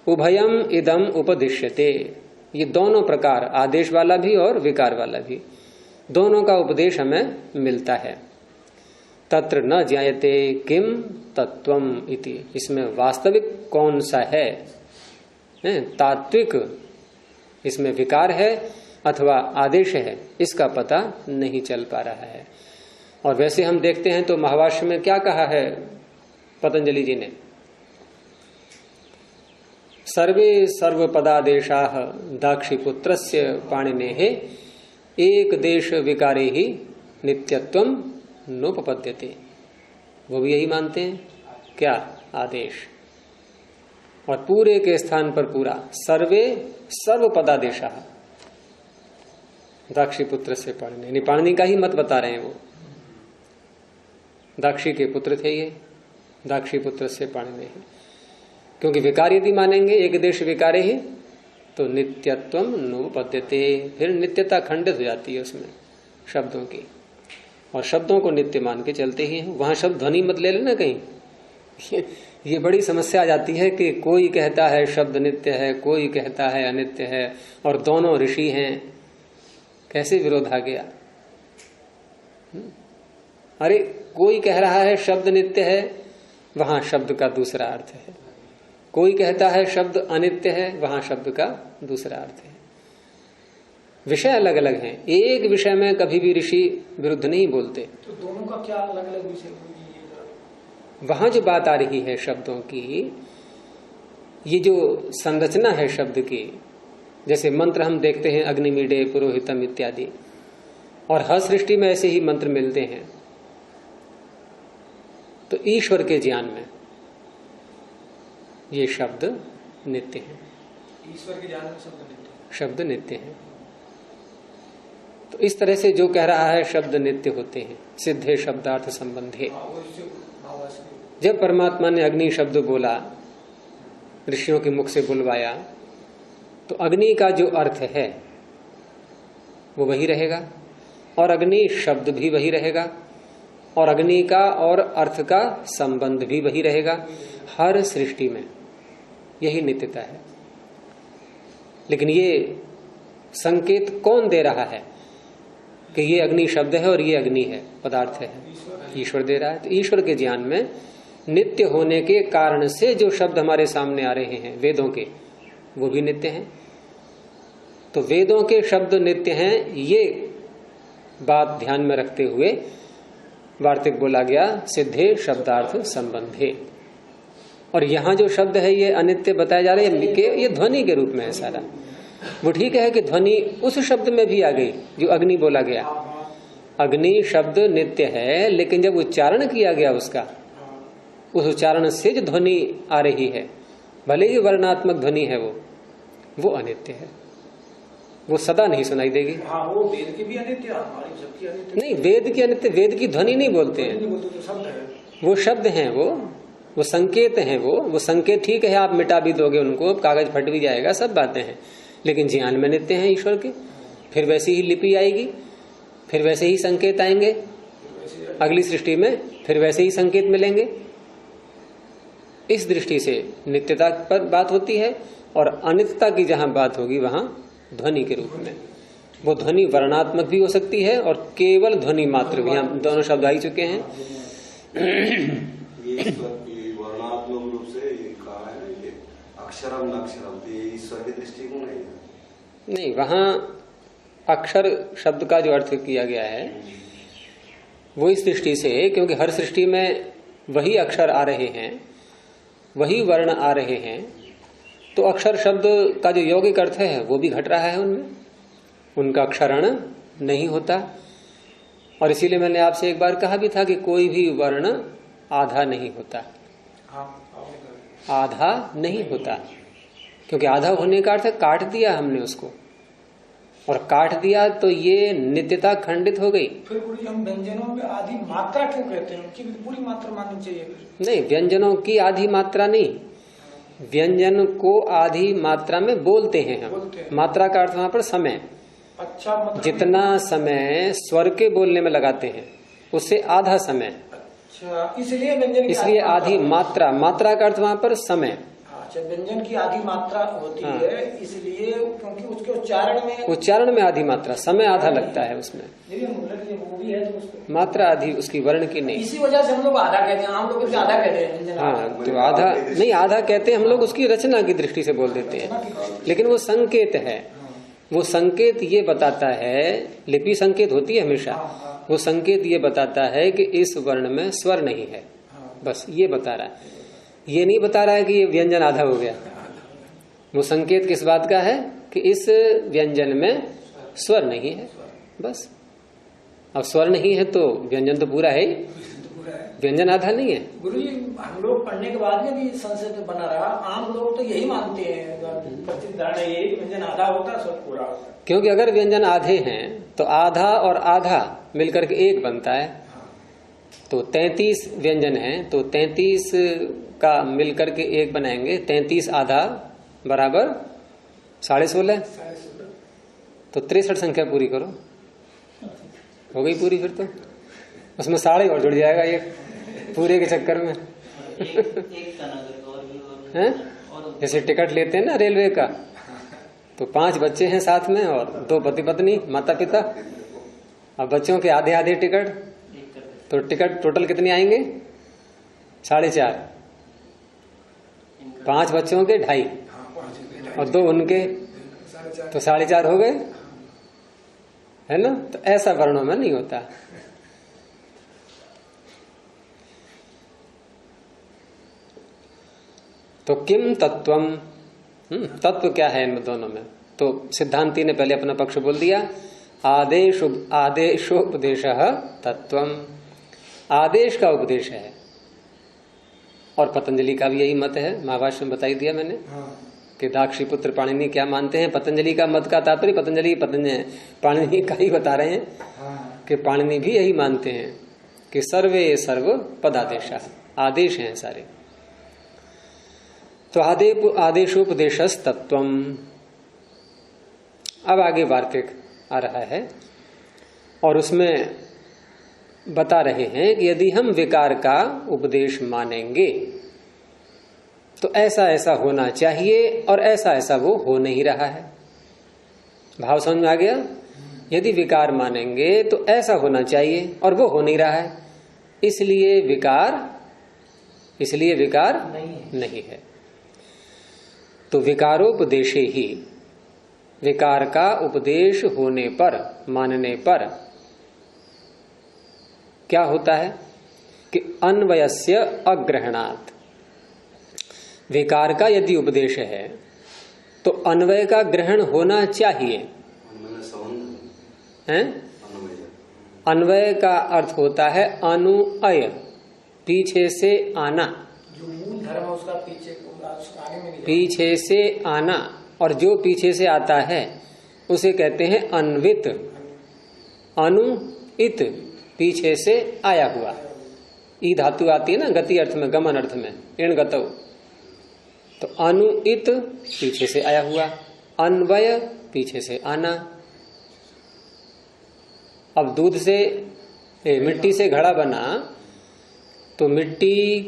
उभयम इदम उपदिश्यते, ये दोनों प्रकार, आदेश वाला भी और विकार वाला भी, दोनों का उपदेश हमें मिलता है। तत्र न ज्ञायते किम तत्वम इति, इसमें वास्तविक कौन सा है, तात्विक इसमें विकार है अथवा आदेश है, इसका पता नहीं चल पा रहा है। और वैसे हम देखते हैं तो महाभाष्य में क्या कहा है पतंजलि जी ने, सर्वे सर्व पदादेशाः दाक्षिपुत्रस्य पाणिनेः एक देश विकारे ही नित्यत्वम नोपपद्यते। वो भी यही मानते हैं, क्या आदेश, और पूरे के स्थान पर पूरा, सर्वे सर्व पदादेशाः दाक्षिपुत्र से पाणिनि, पाणिनि का ही मत बता रहे हैं वो, दाक्षी के पुत्र थे ये, दाक्षिपुत्र से पाणिनि है। क्योंकि विकार यदि मानेंगे एक देश विकारे ही, तो नित्यत्वम नोपपद्यते, फिर नित्यता खंडित हो जाती है उसमें शब्दों की, और शब्दों को नित्य मान के चलते ही हैं। वहां शब्द ध्वनि मत ले लेना कहीं, ये बड़ी समस्या आ जाती है कि कोई कहता है शब्द नित्य है, कोई कहता है अनित्य है, और दोनों ऋषि हैं, कैसे विरोध आ गया। अरे कोई कह रहा है शब्द नित्य है, वहां शब्द का दूसरा अर्थ है, कोई कहता है शब्द अनित्य है, वहां शब्द का दूसरा अर्थ है। विषय अलग अलग हैं, एक विषय में कभी भी ऋषि विरुद्ध नहीं बोलते। तो दोनों का क्या अलग अलग विषय, वहां जो बात आ रही है शब्दों की, ये जो संरचना है शब्द की, जैसे मंत्र हम देखते हैं अग्निमीडे पुरोहितम इत्यादि, और हर सृष्टि में ऐसे ही मंत्र मिलते हैं। तो ईश्वर के ज्ञान में ये शब्द नित्य हैं, ईश्वर के ज्ञान में शब्द नित्य, शब्द नित्य हैं। तो इस तरह से जो कह रहा है शब्द नित्य होते हैं, सिद्धे शब्दार्थ संबंधे। जब परमात्मा ने अग्नि शब्द बोला, ऋषियों के मुख से बुलवाया, तो अग्नि का जो अर्थ है वो वही रहेगा, और अग्नि शब्द भी वही रहेगा, और अग्नि का और अर्थ का संबंध भी वही रहेगा। हर सृष्टि में यही नित्यता है। लेकिन ये संकेत कौन दे रहा है कि ये अग्नि शब्द है और ये अग्नि है, पदार्थ है? ईश्वर दे रहा है। तो ईश्वर के ज्ञान में नित्य होने के कारण से जो शब्द हमारे सामने आ रहे हैं वेदों के, वो भी नित्य हैं। तो वेदों के शब्द नित्य हैं, ये बात ध्यान में रखते हुए वार्तिक बोला गया सिद्धे शब्दार्थ संबंधे। और यहां जो शब्द है ये अनित्य बताया जा रहा है, ये ध्वनि के रूप में है सारा। वो ठीक है कि ध्वनि उस शब्द में भी आ गई जो अग्नि बोला गया, अग्नि शब्द नित्य है, लेकिन जब उच्चारण किया गया उसका, उस उच्चारण से जो ध्वनि आ रही है, भले ही वर्णात्मक ध्वनि है, वो अनित्य है, वो सदा नहीं सुनाई देगी। हाँ, वो वेद की भी अनित्य, हमारी सबकी अनित्य नहीं, वेद की अनित्य, वेद की ध्वनि नहीं बोलते हैं, तो शब्द है, वो शब्द हैं, वो संकेत हैं, वो संकेत ठीक है, आप मिटा भी दोगे उनको, कागज फट भी जाएगा, सब बातें हैं, लेकिन ज्ञान में नित्य हैं ईश्वर के। फिर वैसी ही लिपि आएगी, फिर वैसे ही संकेत आएंगे अगली सृष्टि में, फिर वैसे ही संकेत मिलेंगे। इस दृष्टि से नित्यता पर बात होती है, और अनित्यता की जहां बात होगी वहां ध्वनि के रूप में। वो ध्वनि वर्णात्मक भी हो सकती है और केवल ध्वनि मात्र भी, हम दोनों शब्द आ ही चुके हैं। ये वर्णात्मक रूप से ये कहा है ना, ये अक्षरम न अक्षरम, ये ईश्वर की दृष्टिकोण है नहीं, वहां अक्षर शब्द का जो अर्थ किया गया है वो इस दृष्टि से, क्योंकि हर सृष्टि में वही अक्षर आ रहे हैं, वही वर्ण आ रहे हैं, तो अक्षर शब्द का जो यौगिक अर्थ है वो भी घट रहा है उनमें, उनका अक्षरण नहीं होता। और इसीलिए मैंने आपसे एक बार कहा भी था कि कोई भी वर्ण आधा नहीं होता, आधा नहीं होता, क्योंकि आधा होने का अर्थ काट दिया हमने उसको, और काट दिया तो ये नित्यता खंडित हो गई। फिर गुरु जी हम व्यंजनों में आधी मात्रा क्यों कहते हैं? उनकी पूरी मात्रा माननी चाहिए। नहीं, व्यंजनों की आधी मात्रा नहीं, व्यंजन को आधी मात्रा में बोलते हैं हम। मात्रा का अर्थ वहां पर समय। अच्छा, मतलब जितना समय स्वर के बोलने में लगाते हैं उससे आधा समय। अच्छा, इसलिए व्यंजन की इसलिए आधी मात्रा, मात्रा का अर्थ वहां पर समय। अच्छा, व्यंजन की आधी मात्रा होती है इसलिए, क्योंकि उसके उच्चारण में आधी मात्रा, समय आधा लगता है उसमें, वो भी है, तो मात्रा आधी उसकी वर्ण की नहीं। इसी वजह से हम लोग आधा कहते हैं, आम लोग आधा कहते हैं। हाँ, तो आधा नहीं, आधा कहते हैं हम लोग, उसकी रचना की दृष्टि से बोल देते हैं, लेकिन वो संकेत है। वो संकेत ये बताता है, लिपि संकेत होती है हमेशा, वो संकेत ये बताता है कि इस वर्ण में स्वर नहीं है, बस ये बता रहा है। ये नहीं बता रहा है कि ये व्यंजन आधा हो गया। वो संकेत किस बात का है कि इस व्यंजन में स्वर नहीं है, बस। अब स्वर नहीं है तो व्यंजन तो पूरा है ही, व्यंजन आधा नहीं है। गुरु जी हम लोग पढ़ने के बाद में भी संशय बना रहा, आम लोग तो यही मानते हैं, प्रसिद्ध धारणा यही, व्यंजन आधा होता है स्वर पूरा होता है। क्योंकि अगर व्यंजन आधे हैं तो आधा और आधा मिलकर के एक बनता है, तो 33 व्यंजन है, तो 33 का मिलकर के एक बनाएंगे, 33 आधा बराबर 16.5, तो 63 संख्या पूरी करो, हो गई पूरी। फिर तो उसमें 6.5 और जुड़ जाएगा ये पूरे के चक्कर में। हैं? जैसे टिकट लेते हैं ना रेलवे का, तो 5 बच्चे हैं साथ में और 2 पति पत्नी माता पिता। अब बच्चों के आधे आधे टिकट, तो टिकट टोटल कितने आएंगे? 4.5। 5 बच्चों के 2.5 और 2 उनके, तो 4.5 हो गए, है ना? तो ऐसा वर्णों में नहीं होता। तो किम तत्वम, तत्व क्या है इन दोनों में? तो सिद्धांती ने पहले अपना पक्ष बोल दिया, आदेशोपदेश तत्वम, आदेश का उपदेश है। और पतंजलि का भी यही मत है, महाभाष्य में बताई दिया मैंने कि दाक्षी पुत्र पाणिनि क्या मानते हैं। पतंजलि का मत का तात्पर्य पतंजलि पाणिनि का ही बता रहे हैं कि पाणिनि भी यही मानते हैं कि सर्वे सर्व पदादेश, आदेश हैं सारे। तो आदेशोपदेश तत्वम। अब आगे वार्तिक आ रहा है और उसमें बता रहे हैं कि यदि हम विकार का उपदेश मानेंगे तो ऐसा ऐसा होना चाहिए और ऐसा ऐसा वो हो नहीं रहा है। भाव समझ में आ गया? यदि विकार मानेंगे तो ऐसा होना चाहिए और वो हो नहीं रहा है, इसलिए विकार नहीं है। तो विकारोपदेशे ही, विकार का उपदेश होने पर, मानने पर क्या होता है कि अन्वयस्य अग्रहणात्, विकार का यदि उपदेश है तो अन्वय का ग्रहण होना चाहिए। हैं? अन्वय का अर्थ होता है अनुअय, पीछे से आना, जो मूल धर्म है उसका पीछे से आना, और जो पीछे से आता है उसे कहते हैं अन्वित। अनुइत, पीछे से आया हुआ। ई धातु आती है ना गति अर्थ में, गमन अर्थ में, इण गतौ। तो अनुइत पीछे से आया हुआ, अन्वय पीछे से आना। अब दूध से मिट्टी से घड़ा बना तो मिट्टी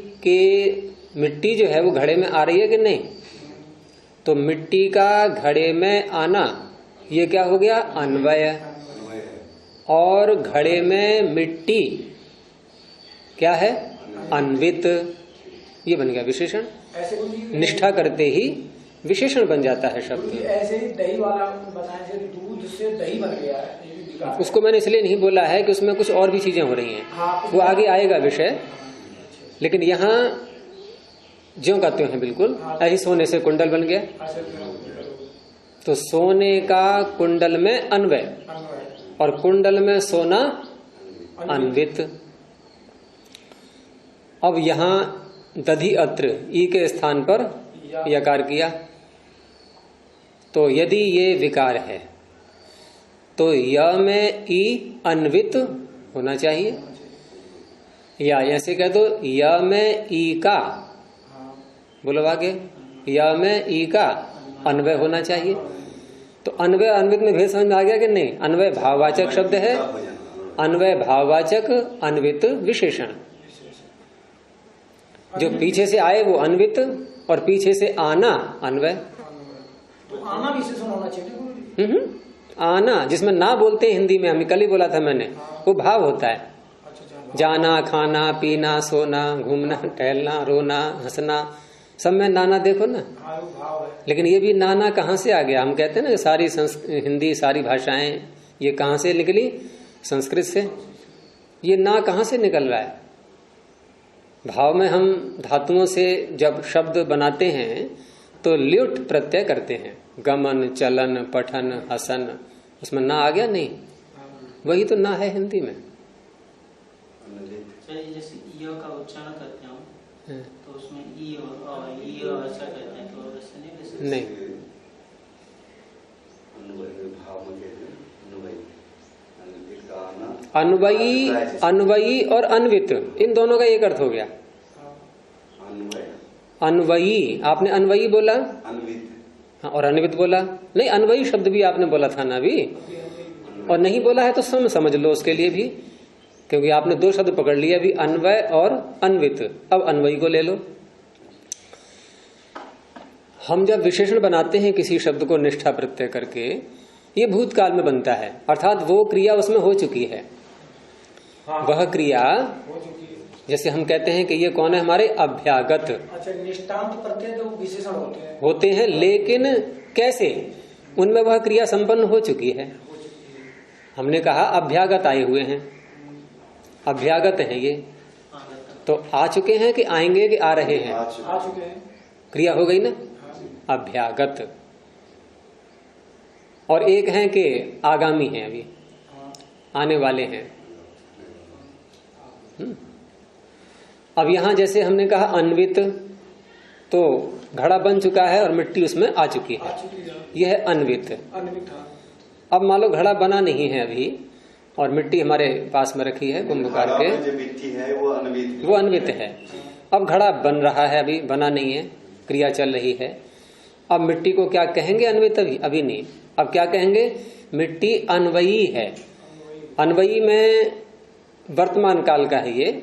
जो है वो घड़े में आ रही है कि नहीं? तो मिट्टी का घड़े में आना, ये क्या हो गया? अन्वय। और घड़े में मिट्टी क्या है? अन्वित। ये बन गया विशेषण। निष्ठा करते ही विशेषण बन जाता है शब्द। ऐसे ही दही वाला बताया, दूध से दही बन गया है, उसको मैंने इसलिए नहीं बोला है कि उसमें कुछ और भी चीजें हो रही हैं, वो आगे आएगा विषय। लेकिन यहाँ ज्यों का त्यों है बिल्कुल। ऐसे सोने से कुंडल बन गया, तो सोने का कुंडल में अन्वय और कुंडल में सोना अन्वित। अब यहाँ दधि अत्र ई के स्थान पर यकार किया, तो यदि ये विकार है तो य में ई अन्वित होना चाहिए, या ऐसे कह दो य में ई का, बोलो आगे, य में ई का अन्वय होना चाहिए। तो अन्वय अन्वित में भेद समझ में आ गया कि नहीं? अन्वय भाववाचक शब्द है, अन्वय भाववाचक अन्वित विशेषण। जो पीछे से आए वो अन्वित और पीछे से आना अन्वय। तो आना विशेषण होना चाहिए। आना जिसमें ना बोलते हैं हिंदी में, हम कल ही बोला था मैंने, वो भाव होता है। जाना, खाना, पीना, सोना, घूमना, टहलना, रोना, हंसना, सब में नाना देखो ना। लेकिन ये भी नाना कहाँ से आ गया? हम कहते हैं ना सारी हिंदी सारी भाषाएं ये कहाँ से निकली? संस्कृत से। ये ना कहाँ से निकल रहा है? भाव में हम धातुओं से जब शब्द बनाते हैं तो ल्युट प्रत्यय करते हैं, गमन, चलन, पठन, हसन, उसमें ना आ गया? नहीं, वही तो ना है हिंदी में। जैसे य का उच्चारण करते हैं तो उसमें ई और ऐसा कहते हैं, तो ऐसे नहीं। अन्वयी, अन्वयी और अन्वित, इन दोनों का एक अर्थ हो गया। अन्वयी, आपने अन्वयी बोला, हाँ, और अन्वित बोला नहीं। अन्वयी शब्द भी आपने बोला था ना अभी, और नहीं बोला है तो समझ लो उसके लिए भी, क्योंकि आपने दो शब्द पकड़ लिए अभी, अन्वय और अन्वित। अब अन्वयी को ले लो। हम जब विशेषण बनाते हैं किसी शब्द को निष्ठा प्रत्यय करके, ये भूतकाल में बनता है, अर्थात वो क्रिया उसमें हो चुकी है। वह क्रिया जैसे हम कहते हैं कि ये कौन है? हमारे अभ्यागत। अच्छा, निष्ठांत प्रत्यय तो विशेषण होते हैं, लेकिन कैसे? उनमें वह क्रिया संपन्न हो चुकी है। हमने कहा अभ्यागत आए हुए हैं, अभ्यागत हैं ये, तो आ चुके हैं कि आएंगे कि आ रहे हैं? आ चुके हैं। क्रिया हो गई ना, अभ्यागत। और एक है कि आगामी हैं, अभी आने वाले हैं। अब यहां जैसे हमने कहा अन्वित, तो घड़ा बन चुका है और मिट्टी उसमें आ चुकी है, यह है अन्वित। अब मान लो घड़ा बना नहीं है अभी और मिट्टी हमारे पास में रखी है कुंभकार के, जो मिट्टी है वो अन्वित है। अब घड़ा बन रहा है, अभी बना नहीं है, क्रिया चल रही है। अब मिट्टी को क्या कहेंगे? अन्वित अभी नहीं। अब क्या कहेंगे? मिट्टी अन्वयी है। अन्वयी में वर्तमान काल का है ये,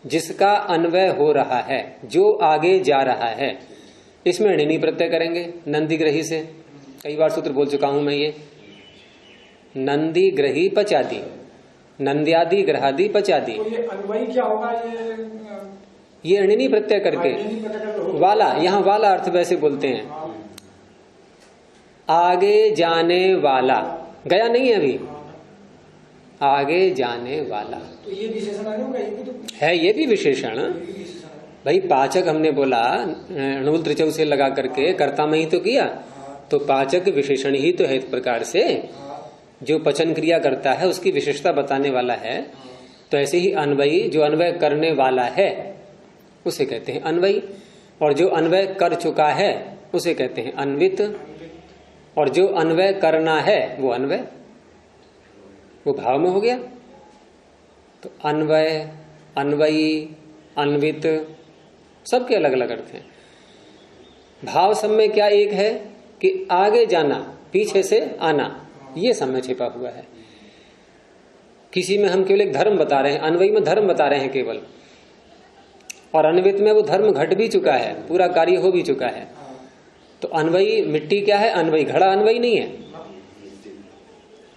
जिसका अन्वय हो रहा है, जो आगे जा रहा है। इसमें णिनी प्रत्यय करेंगे नंदीग्रही से। कई बार सूत्र बोल चुका हूं मैं ये, नंदी ग्रही पचादी, नंद्यादि ग्रहादि पचादी। तो ये अन्वयी क्या होगा? ये णिनी प्रत्यय करके वाला, यहाँ वाला अर्थ वैसे बोलते हैं, आगे जाने वाला, गया नहीं है अभी, आगे जाने वाला। तो ये विशेषण है, ये भी विशेषण भाई। पाचक हमने बोला णुल त्रिचौ से लगा करके कर्ता में ही तो किया, तो पाचक विशेषण ही तो है। इस प्रकार से जो पचन क्रिया करता है उसकी विशेषता बताने वाला है। तो ऐसे ही अन्वयी, जो अन्वय करने वाला है उसे कहते हैं अन्वयी, और जो अन्वय कर चुका है उसे कहते हैं अन्वित, और जो अन्वय करना है वो अन्वय, वो भाव में हो गया। तो अन्वय, अन्वयी, अन्वित सबके अलग अलग अर्थ हैं। भाव सब में क्या एक है कि आगे जाना, पीछे से आना, ये सब में छिपा हुआ है। किसी में हम केवल एक धर्म बता रहे हैं, अन्वयी में धर्म बता रहे हैं केवल, और अन्वित में वो धर्म घट भी चुका है, पूरा कार्य हो भी चुका है। तो अन्वयी मिट्टी क्या है? अन्वयी। घड़ा अन्वयी नहीं है,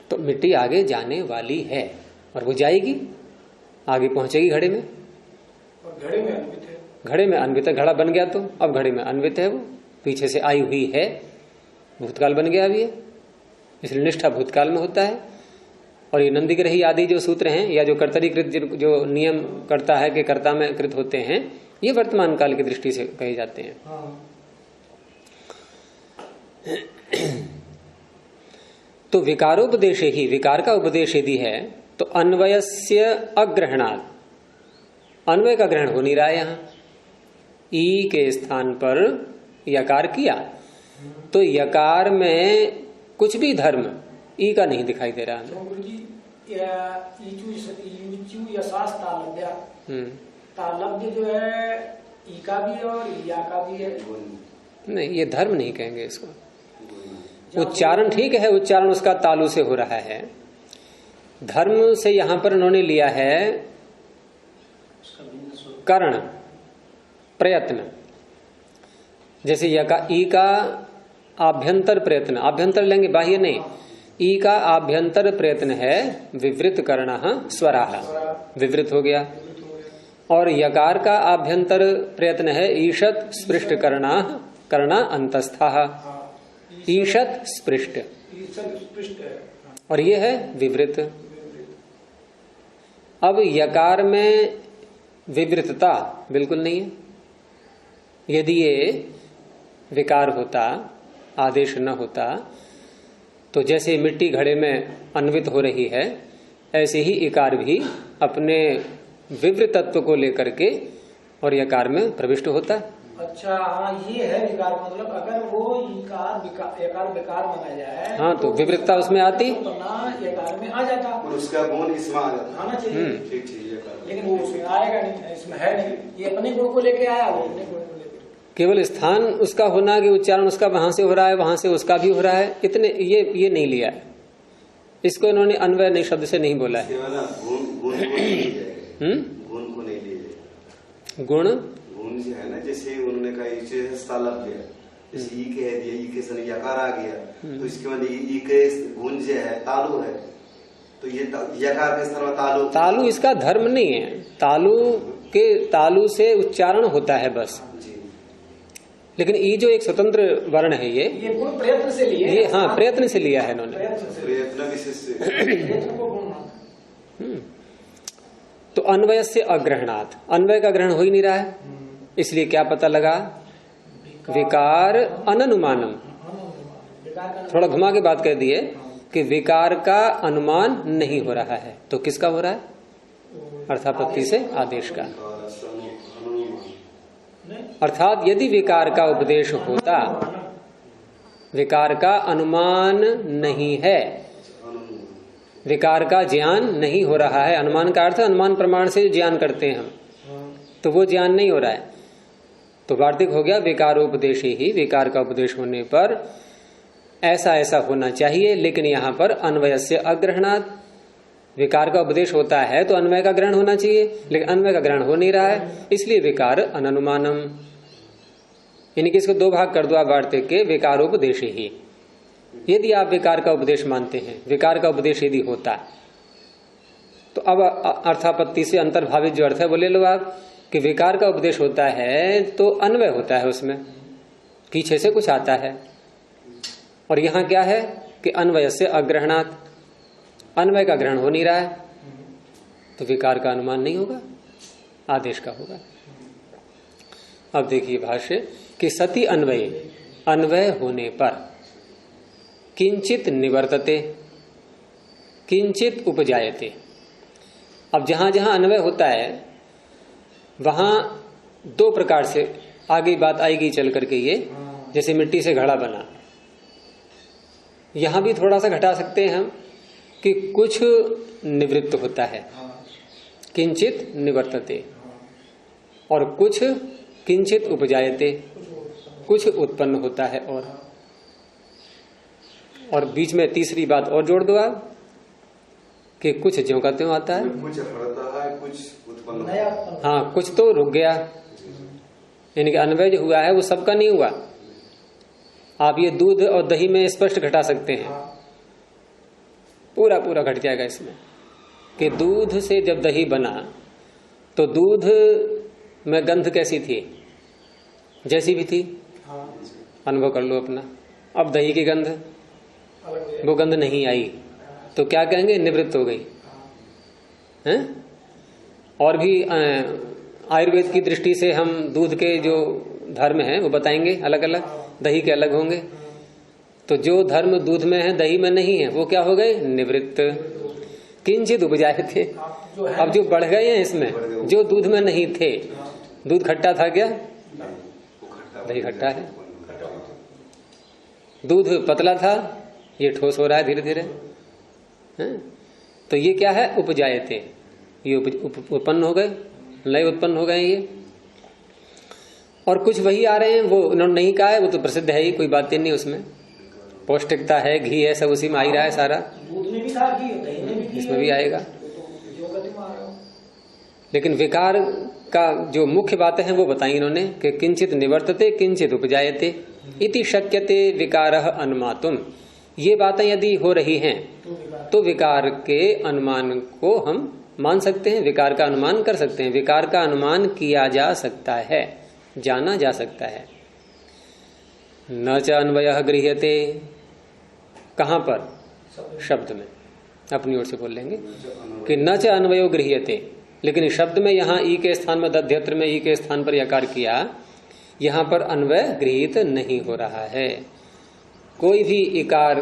तो मिट्टी आगे जाने वाली है और वो जाएगी, आगे पहुंचेगी घड़े में। घड़े में अन्वित है, घड़े में अन्वित है। घड़ा बन गया तो अब घड़े में अन्वित है, वो पीछे से आई हुई है, भूतकाल बन गया अभी, इसलिए निष्ठा भूतकाल में होता है। और ये नंदीग्रही आदि जो सूत्र हैं, या जो कर्तरीकृत जो नियम करता है कि कर्ता में कृत होते हैं, ये वर्तमान काल की दृष्टि से कहे जाते हैं। तो विकारोपदेश ही, विकार का उपदेश यदि है तो अन्वयस्य अग्रहणात्, अन्वय का ग्रहण हो नहीं रहा है। यहां ई के स्थान पर यकार किया, तो यकार में कुछ भी धर्म ई का नहीं दिखाई दे रहा हमें। गुरु जी यशास तालव्य, तालव्य जो है ई का भी है और या का भी है। नहीं, ये धर्म नहीं कहेंगे इसको। उच्चारण ठीक है, उच्चारण उसका तालु से हो रहा है। धर्म से यहां पर उन्होंने लिया है कर्ण, प्रयत्न। जैसे ई का आभ्यंतर प्रयत्न, आभ्यंतर लेंगे बाह्य नहीं, ई का आभ्यंतर प्रयत्न है विवृत कर्णः स्वराः, विवृत हो गया। और यकार का आभ्यंतर प्रयत्न है ईषत् स्पृष्ट कर्णा अंतस्थाः, ईषत् स्पृष्ट, और ये है विवृत। अब यकार में विवृतता बिल्कुल नहीं है। यदि ये विकार होता, आदेश न होता, तो जैसे मिट्टी घड़े में अन्वित हो रही है, ऐसे ही इकार भी अपने विवृतत्व को लेकर के और यकार में प्रविष्ट होता। अच्छा, हाँ, ये है विकार। मतलब अगर वो यकार विकार माना जाए, हाँ, तो विवृतता उसमें आती, यकार में आ जाता, और उसका गुण इसमें आ जाता, आना चाहिए। ठीक, लेकिन वो उसमें आएगा नहीं, इसमें है नहीं। ये अपने गुण को लेके आया, वो अपने गुण को लेकर। केवल स्थान उसका होना कि उच्चारण उसका वहां से हो रहा है, वहां से उसका भी हो रहा है, इतने ये नहीं लिया है। इसको इन्होंने अन्वय नहीं शब्द से नहीं बोला है। गुण को नहीं लिए, गुण जो है ना, जैसे उन्होंने कहा तालव्य, जैसे ई कह दिया, ई के सन यकार आ गया, तो इसके बाद ई के गुण जो है तालु है, तो ये यकार के स्थान में तालु इसका धर्म नहीं है। तालु से उच्चारण होता है बस। लेकिन ई जो एक स्वतंत्र वर्ण है, ये गुण प्रयत्न से लिए, ये हाँ प्रयत्न से लिया है इन्होंने, प्रयत्न विशेष से। तो अन्वय से अग्रहणात्, अन्वय का ग्रहण हो ही नहीं रहा है, इसलिए क्या पता लगा, विकार अननुमानम। थोड़ा घुमा के बात कर दिए कि विकार का अनुमान नहीं हो रहा है। तो किसका हो रहा है? अर्थापत्ति से आदेश का। अर्थात यदि विकार का उपदेश होता, विकार का अनुमान नहीं है, विकार का ज्ञान नहीं हो रहा है। अनुमान का अर्थ अनुमान प्रमाण से ज्ञान करते हैं हम, तो वो ज्ञान नहीं हो रहा है, तो वार्तिक हो गया विकारोपदेश ही। विकार का उपदेश होने पर ऐसा ऐसा होना चाहिए, लेकिन यहाँ पर अन्वय से अग्रहणात्, विकार का उपदेश होता है तो अन्वय का ग्रहण होना चाहिए, लेकिन अन्वय का ग्रहण हो नहीं रहा है, इसलिए विकार अननुमानम। यानी कि इसको दो भाग कर दो आप वार्तिक के, विकारोपदेश ही। यदि आप विकार का उपदेश मानते हैं, विकार का उपदेश यदि होता, तो अब अर्थापत्ति से अंतर्भावित जो अर्थ है वो ले लो आप, कि विकार का उपदेश होता है तो अन्वय होता है, उसमें पीछे से कुछ आता है। और यहां क्या है कि अन्वय से अग्रहणात्, अन्वय का ग्रहण हो नहीं रहा है, तो विकार का अनुमान नहीं होगा, आदेश का होगा। अब देखिए भाष्य कि सति अन्वय, अन्वय होने पर किंचित निवर्तते, किंचित उपजायते। अब जहां जहां अन्वय होता है वहां दो प्रकार से आगे बात आएगी चल करके, ये जैसे मिट्टी से घड़ा बना, यहां भी थोड़ा सा घटा सकते हैं हम कि कुछ निवृत्त होता है, किंचित निवर्तते, और कुछ किंचित उपजायते, कुछ उत्पन्न होता है। और बीच में तीसरी बात और जोड़ दो आप कि कुछ ज्यों का त्यों आता है, कुछ हटता है, कुछ उत्पन्न, हाँ, कुछ तो रुक गया। यानी कि अन्वय जो हुआ है वो सबका नहीं हुआ। आप ये दूध और दही में स्पष्ट घटा सकते हैं, पूरा पूरा घट जाएगा इसमें, कि दूध से जब दही बना तो दूध में गंध कैसी थी, जैसी भी थी, अनुभव कर लो अपना। अब दही की गंध, वो गंध नहीं आई, तो क्या कहेंगे, निवृत्त हो गई हैं? और भी आयुर्वेद की दृष्टि से हम दूध के जो धर्म हैं वो बताएंगे, अलग अलग, दही के अलग होंगे। तो जो धर्म दूध में है दही में नहीं है, वो क्या हो गए, निवृत्त। किंचित उपजाए थे, अब जो बढ़ गए हैं इसमें, जो दूध में नहीं थे। दूध खट्टा था क्या, दही खट्टा है। दूध पतला था, ये ठोस हो रहा है धीरे धीरे। है? तो ये क्या है? उपजायते, ये उत्पन्न हो गए, नए उत्पन्न हो गए ये। और कुछ वही आ रहे हैं, वो उन्होंने नहीं कहा है, वो तो प्रसिद्ध है ही, कोई बात नहीं उसमें। पौष्टिकता है, घी है, सब उसी में आ ही रहा है सारा। दूध में भी था घी, दही में भी घी, इसमें भी आएगा। तो लेकिन विकार का जो मुख्य बातें हैं वो बताई इन्होंने कि किंचित निवर्तते किंचित उपजायते इति शक्यते विकारः अनुमातुम। ये बातें यदि हो रही हैं तो विकार के अनुमान को हम मान सकते हैं, विकार का अनुमान कर सकते हैं। विकार का अनुमान किया जा सकता है, जाना जा सकता है। न च अन्वयः गृह्यते, कहां पर? शब्द में। अपनी ओर से बोल लेंगे कि न च अन्वयो गृह्यते, लेकिन शब्द में यहां ई के स्थान में दध्यत्र में ई के स्थान पर यकार किया, यहां पर अन्वय गृहीत नहीं हो रहा है। कोई भी इकार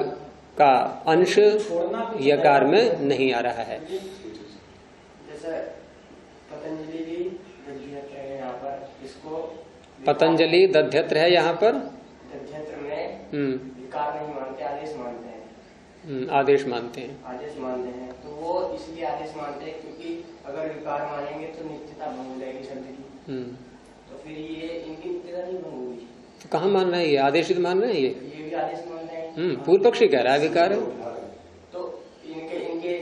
का अंश यकार में नहीं आ रहा है। जैसे पतंजलि भी दध्यत्र है यहाँ पर, इसको पतंजलि दध्यत्र है यहाँ पर, दध्यत्र में विकार नहीं मानते, आदेश मानते हैं। आदेश मानते हैं, आदेश मानते हैं। तो वो इसलिए आदेश मानते हैं क्योंकि अगर विकार मानेंगे तो नित्यता भंग हो जाएगी शब्द की। तो फिर ये इनकी नित्यता नहीं भंग होगी। तो कहाँ मान रहे हैं ये? आदेशित मान रहे हैं ये भी आदेश मान रहे हैं। पूर्व पक्षी कह रहा है विकार है। तो इनके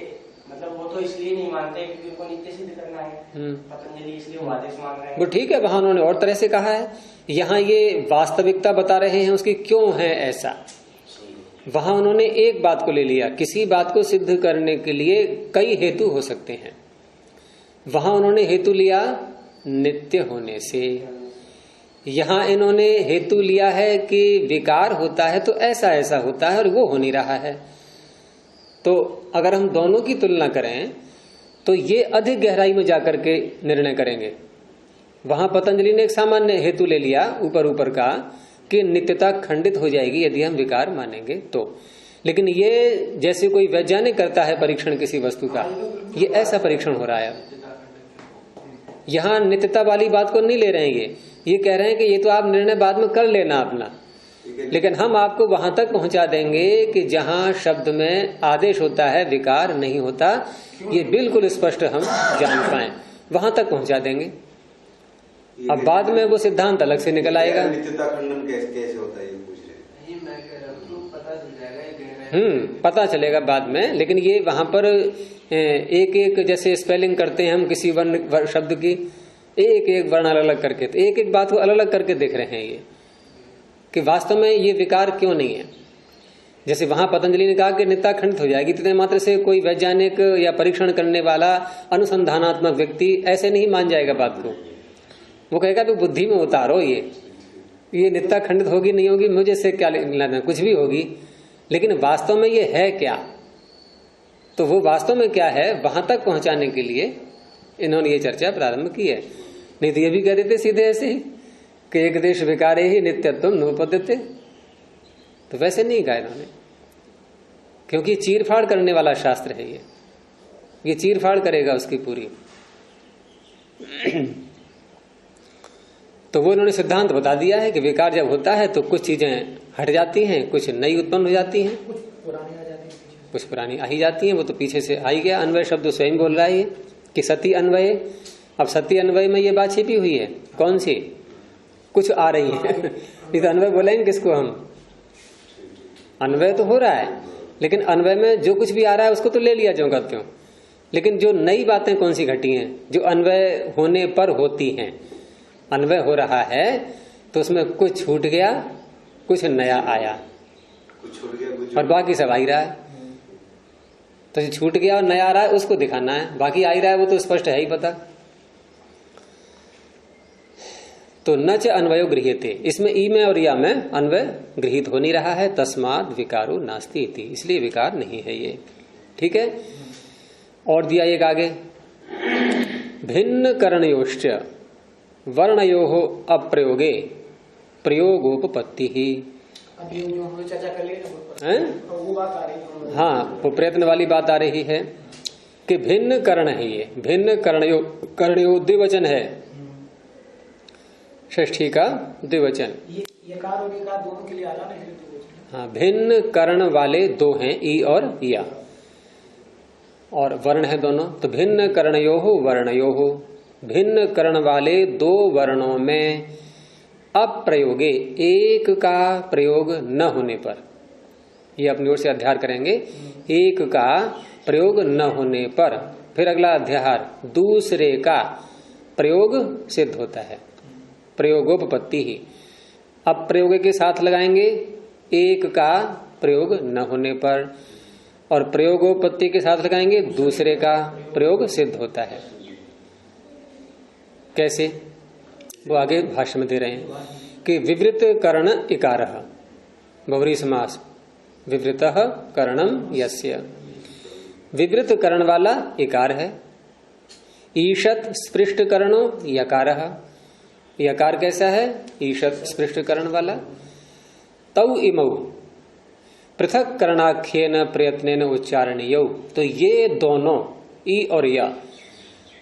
मतलब वो तो इसलिए नहीं मानते क्योंकि उनको नित्य सिद्ध करना है पतंजलि, इसलिए वो आदेश मान रहे हैं। वो ठीक है, वहां उन्होंने और तरह से कहा है। यहाँ ये वास्तविकता बता रहे हैं उसकी क्यों है ऐसा। वहां उन्होंने एक बात को ले लिया, किसी बात को सिद्ध करने के लिए कई हेतु हो सकते हैं। वहां उन्होंने हेतु लिया नित्य होने से, यहां इन्होंने हेतु लिया है कि विकार होता है तो ऐसा ऐसा होता है और वो हो नहीं रहा है। तो अगर हम दोनों की तुलना करें तो ये अधिक गहराई में जाकर के निर्णय करेंगे। वहां पतंजलि ने एक सामान्य हेतु ले लिया ऊपर ऊपर का कि नित्यता खंडित हो जाएगी यदि हम विकार मानेंगे तो। लेकिन ये जैसे कोई वैज्ञानिक करता है परीक्षण किसी वस्तु का, ये ऐसा परीक्षण हो रहा है। यहाँ नित्यता वाली बात को नहीं ले रहे हैं, ये कह रहे हैं कि ये तो आप निर्णय बाद में कर लेना अपना, लेकिन हम आपको वहां तक पहुंचा देंगे कि जहां शब्द में आदेश होता है विकार नहीं होता, ये बिल्कुल स्पष्ट हम जान पाए, वहां तक पहुंचा देंगे। अब बाद में वो सिद्धांत अलग से निकल आएगा। नित्यता खंडन कैसे होता है ये पूछ रहे हैं। मैं कह रहा हूँ पता चल जाएगा, पता चलेगा बाद में। लेकिन ये वहां पर एक एक जैसे स्पेलिंग करते हैं हम किसी वर्ण शब्द की, एक एक वर्ण अलग अलग करके, तो एक एक बात को अलग अलग करके देख रहे हैं ये कि वास्तव में ये विकार क्यों नहीं है। जैसे वहां पतंजलि ने कहा कि नित्यता खंडित हो जाएगी, इतने मात्र से कोई वैज्ञानिक या परीक्षण करने वाला अनुसंधानात्मक व्यक्ति ऐसे नहीं मान जाएगा बात को। वो कहेगा तो बुद्धि में उतारो, ये नित्यता खंडित होगी नहीं होगी मुझे से क्या लेना, कुछ भी होगी, लेकिन वास्तव में ये है क्या। तो वो वास्तव में क्या है वहां तक पहुंचाने के लिए इन्होंने ये चर्चा प्रारंभ की है। नहीं तो ये भी कह देते सीधे ऐसे ही कि एक देश विकारे ही नित्यत्व नोपद्यते, तो वैसे नहीं कहा इन्होंने, क्योंकि चीरफाड़ करने वाला शास्त्र है ये चीरफाड़ करेगा उसकी पूरी। तो वो इन्होंने सिद्धांत बता दिया है कि विकार जब होता है तो कुछ चीजें हट जाती हैं, कुछ नई उत्पन्न हो जाती हैं, कुछ पुरानी आ जाती है, कुछ पुरानी आ ही जाती हैं। वो तो पीछे से आ ही गया, अन्वय शब्द स्वयं बोल रहा है कि सती अन्वय। अब सती अन्वय में ये बात छिपी हुई है, कौन सी? कुछ आ रही है नहीं तो अन्वय बोलेंगे किसको हम? अन्वय तो हो रहा है, लेकिन अन्वय में जो कुछ भी आ रहा है उसको तो ले लिया जो करते हो, लेकिन जो नई बातें कौन सी घटी हैं जो अन्वय होने पर होती हैं। अन्वय हो रहा है तो उसमें कुछ छूट गया, कुछ नया आया, कुछ छूट गया, कुछ और बाकी सब आ ही रहा है। तो जो छूट गया और नया आ रहा है उसको दिखाना है, बाकी आ ही रहा है वो तो स्पष्ट है ही पता। तो न च अन्वयो गृह्यते, इसमें ई में और या में अन्वय गृहित हो नहीं रहा है। तस्माद् विकारो नास्ति इति, इसलिए विकार नहीं है ये। ठीक है, और दिया एक आगे, भिन्न करणयोश्च वर्णयोः अप्रयोगे प्रयोगोपपत्ति ही। अभी चर्चा कर ली वो बात आ रही है। हाँ, वो प्रयत्न वाली बात आ रही है कि भिन्न कर्ण है ये, भिन्न कर्णयो द्विवचन है, षष्ठी का द्विवचन। ये कार और विकार दोनों के लिए आ रहा है। हाँ, भिन्न कर्ण वाले दो हैं, ई और या। और वर्ण है दोनों, तो भिन्न कर्णयोः वर्णयोः, भिन्न कर्ण वाले दो वर्णों में अप्रयोगे, एक का प्रयोग न होने पर, ये अपनी ओर से अध्यार करेंगे, एक का प्रयोग न होने पर, फिर अगला अध्याहार दूसरे का प्रयोग सिद्ध होता है, प्रयोगोपपत्ति ही। अब प्रयोग के साथ लगाएंगे एक का प्रयोग न होने पर, और प्रयोगोपत्ति के साथ लगाएंगे दूसरे का प्रयोग सिद्ध होता है। कैसे, वो आगे भाष्य में दे रहे हैं कि विवृत कर्ण इकारः, बहुव्रीहि समास, विवृतः कर्णम यस्य, विवृत कर्ण वाला इकार है। ईशत स्पृष्ट कर्णो यकारः, यकार कैसा है, ईशत स्पृष्ट कर्ण वाला। तौ इमौ पृथक कर्णाख्येन प्रयत्नेन उच्चारणीयौ, तो ये दोनों ई और या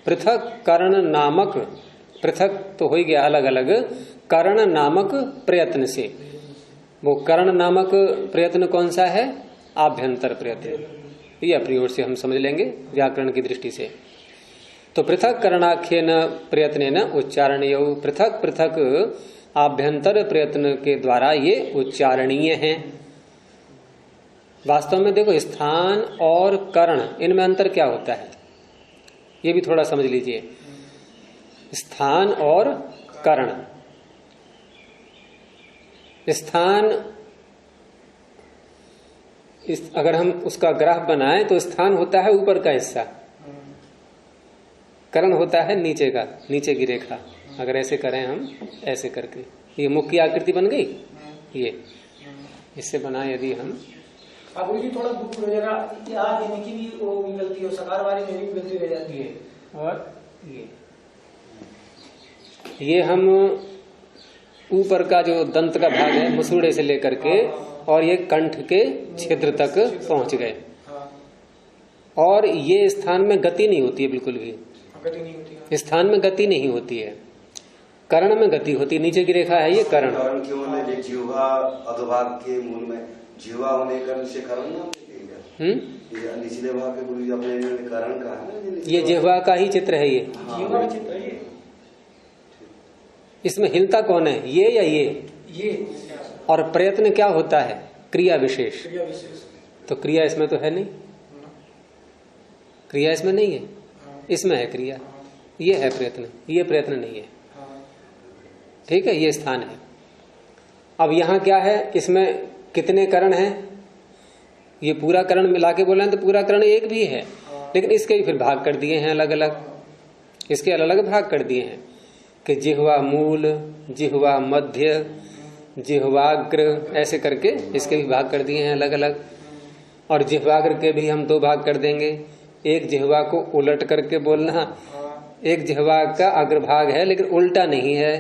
पृथक कर्ण नामक, पृथक तो हो ही गया अलग अलग, कर्ण नामक प्रयत्न से। वो कर्ण नामक प्रयत्न कौन सा है, आभ्यंतर प्रयत्न, ये अपनी ओर से हम समझ लेंगे व्याकरण की दृष्टि से। तो पृथक कर्णाख्येन प्रयत्नेन उच्चारणीयौ, पृथक पृथक आभ्यंतर प्रयत्न के द्वारा ये उच्चारणीय हैं। वास्तव में देखो स्थान और कर्ण, इनमें अंतर क्या होता है ये भी थोड़ा समझ लीजिए। स्थान और कर्ण, स्थान अगर हम उसका ग्राफ बनाएं तो स्थान होता है ऊपर का हिस्सा, कर्ण होता है नीचे का, नीचे की रेखा। अगर ऐसे करें हम, ऐसे करके ये मुख की आकृति बन गई, ये इससे बना यदि हम अब जी थोड़ा दुख हो जाएगा, यहाँ देने की भी वो गलती हो, सकार वाली मेरी भी गलती रह जाती है। और ये हम ऊपर का जो दंत का भाग है मसूड़े से लेकर के और ये कंठ के छिद्र तक पहुंच गए, और ये स्थान में गति नहीं होती है, बिल्कुल भी गति नहीं होती है। स्थान में गति नहीं होती है, कर्ण में गति होती है। नीचे की रेखा है ये कर्ण। क्यों है जीवा अधोभाग के मूल में जीवा होने कर्ण से कर्ण ना, निचले भाग के गुरु अपने कर्ण का है, ये जिह्वा का ही चित्र है, ये जीवा का चित्र है। इसमें हिलता कौन है, ये या ये? और प्रयत्न क्या होता है, क्रिया विशेष। तो क्रिया इसमें तो है नहीं, क्रिया इसमें नहीं है, इसमें है क्रिया, ये है प्रयत्न, ये प्रयत्न नहीं है। ठीक है, ये स्थान है। अब यहाँ क्या है, इसमें कितने कर्ण हैं, ये पूरा कर्ण मिला के बोले तो पूरा कर्ण एक भी है, लेकिन इसके भी फिर भाग कर दिए हैं अलग अलग, इसके अलग अलग भाग कर दिए हैं कि जिह्वा मूल, जिह्वा मध्य, जिह्वाग्र, ऐसे करके इसके भी भाग कर दिए हैं अलग अलग। और जिह्वाग्र के भी हम दो भाग कर देंगे, एक जिह्वा को उलट करके बोलना, एक जिह्वा का अग्रभाग है लेकिन उल्टा नहीं है,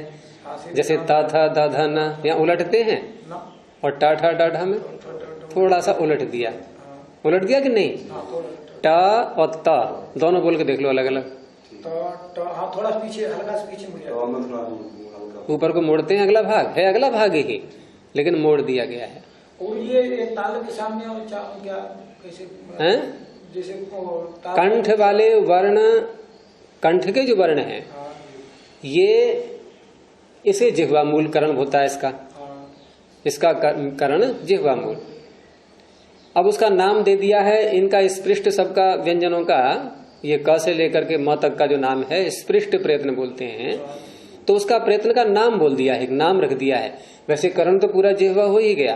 जैसे ता था दा धा ना, यहाँ उलटते हैं, और टा ठा डा ढा में थोड़ा सा उलट दिया, उलट दिया कि नहीं, टा और ता दोनों बोल के देख लो अलग अलग। थोड़ा पीछे, हल्का से पीछे मुड़ गया, ऊपर को मोड़ते हैं, अगला भाग है, अगला भाग ही लेकिन मोड़ दिया गया है। और ये ताल के सामने और क्या कैसे हैं, जैसे कंठ वाले वर्ण, कंठ के जो वर्ण हैं ये, इसे जिह्वा मूल कर्ण होता है इसका कर्ण जिह्वा मूल। अब उसका नाम दे दिया है, इनका स्पृष्ट सबका व्यंजनों का, ये क से लेकर के म तक का जो नाम है स्पृष्ट प्रयत्न बोलते हैं, तो उसका प्रयत्न का नाम बोल दिया है, एक नाम रख दिया है। वैसे कर्ण तो पूरा जिह्वा हो ही गया,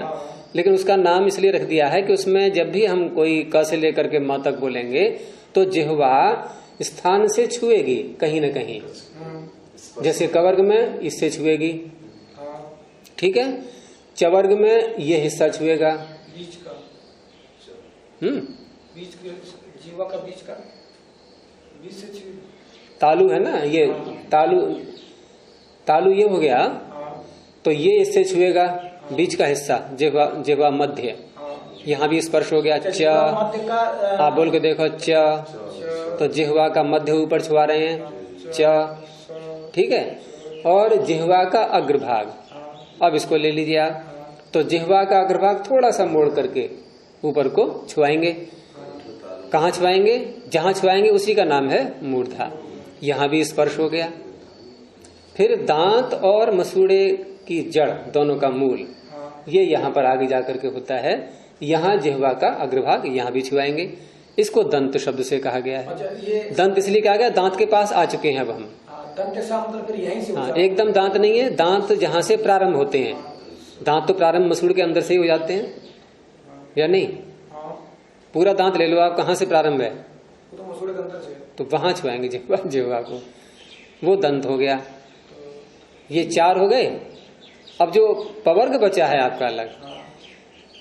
लेकिन उसका नाम इसलिए रख दिया है कि उसमें जब भी हम कोई क से लेकर के म तक बोलेंगे तो जिह्वा स्थान से छुएगी कहीं न कहीं, जैसे कवर्ग में इससे छुएगी, ठीक है, चवर्ग में ये हिस्सा छुएगा, बीच का, बीच के जीवा का बीच का, बीच से तालु है ना, ये तालु ये हो गया, तो ये इससे छुएगा बीच का हिस्सा, जिह्वा मध्य, यहाँ भी स्पर्श हो गया। च, आप बोल के देखो च, तो जिह्वा का मध्य ऊपर छुआ रहे हैं च, ठीक है। और जिह्वा का अग्रभाग, अब इसको ले लीजिए आप, तो जिह्वा का अग्रभाग थोड़ा सा मोड़ करके ऊपर को छुआएंगे, कहाँ छुआएंगे? जहां छुआएंगे उसी का नाम है मूर्धा। यहां भी स्पर्श हो गया। फिर दांत और मसूड़े की जड़, दोनों का मूल, ये यहां पर आगे जाकर के होता है। यहां जिह्वा का अग्रभाग, यहां भी छुआएंगे। इसको दंत शब्द से कहा गया है। दंत इसलिए कहा गया, दांत के पास आ चुके हैं अब हम। दंत ऐसा मतलब फिर यहीं से हाँ, एकदम दांत नहीं है, दांत जहां से प्रारंभ होते हैं। दांत तो प्रारंभ मसूड़ के अंदर से ही हो जाते हैं या नहीं? पूरा दांत ले लो आप, कहां से प्रारंभ है? तो मसूड़े के अंदर से, तो वहां छुआएंगे जिह्वा को, वो दंत हो गया। ये 4 हो गए। अब जो पवर्ग बचा है आपका अलग,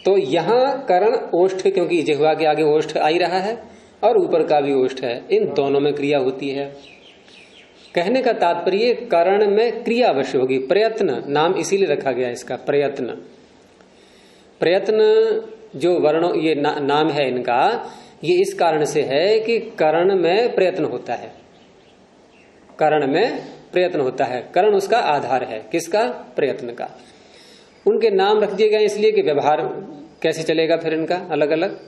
तो यहां कर्ण ओष्ठ, क्योंकि जिह्वा के आगे ओष्ठ आ ही रहा है और ऊपर का भी ओष्ठ है, इन दोनों में क्रिया होती है। कहने का तात्पर्य कर्ण में क्रिया अवश्य होगी। प्रयत्न नाम इसीलिए रखा गया इसका, प्रयत्न। प्रयत्न जो वर्णों, ये नाम है इनका, ये इस कारण से है कि कर्ण में प्रयत्न होता है। कर्ण में प्रयत्न होता है, कर्ण उसका आधार है। किसका? प्रयत्न का। उनके नाम रख दिए गए इसलिए कि व्यवहार कैसे चलेगा फिर इनका अलग अलग,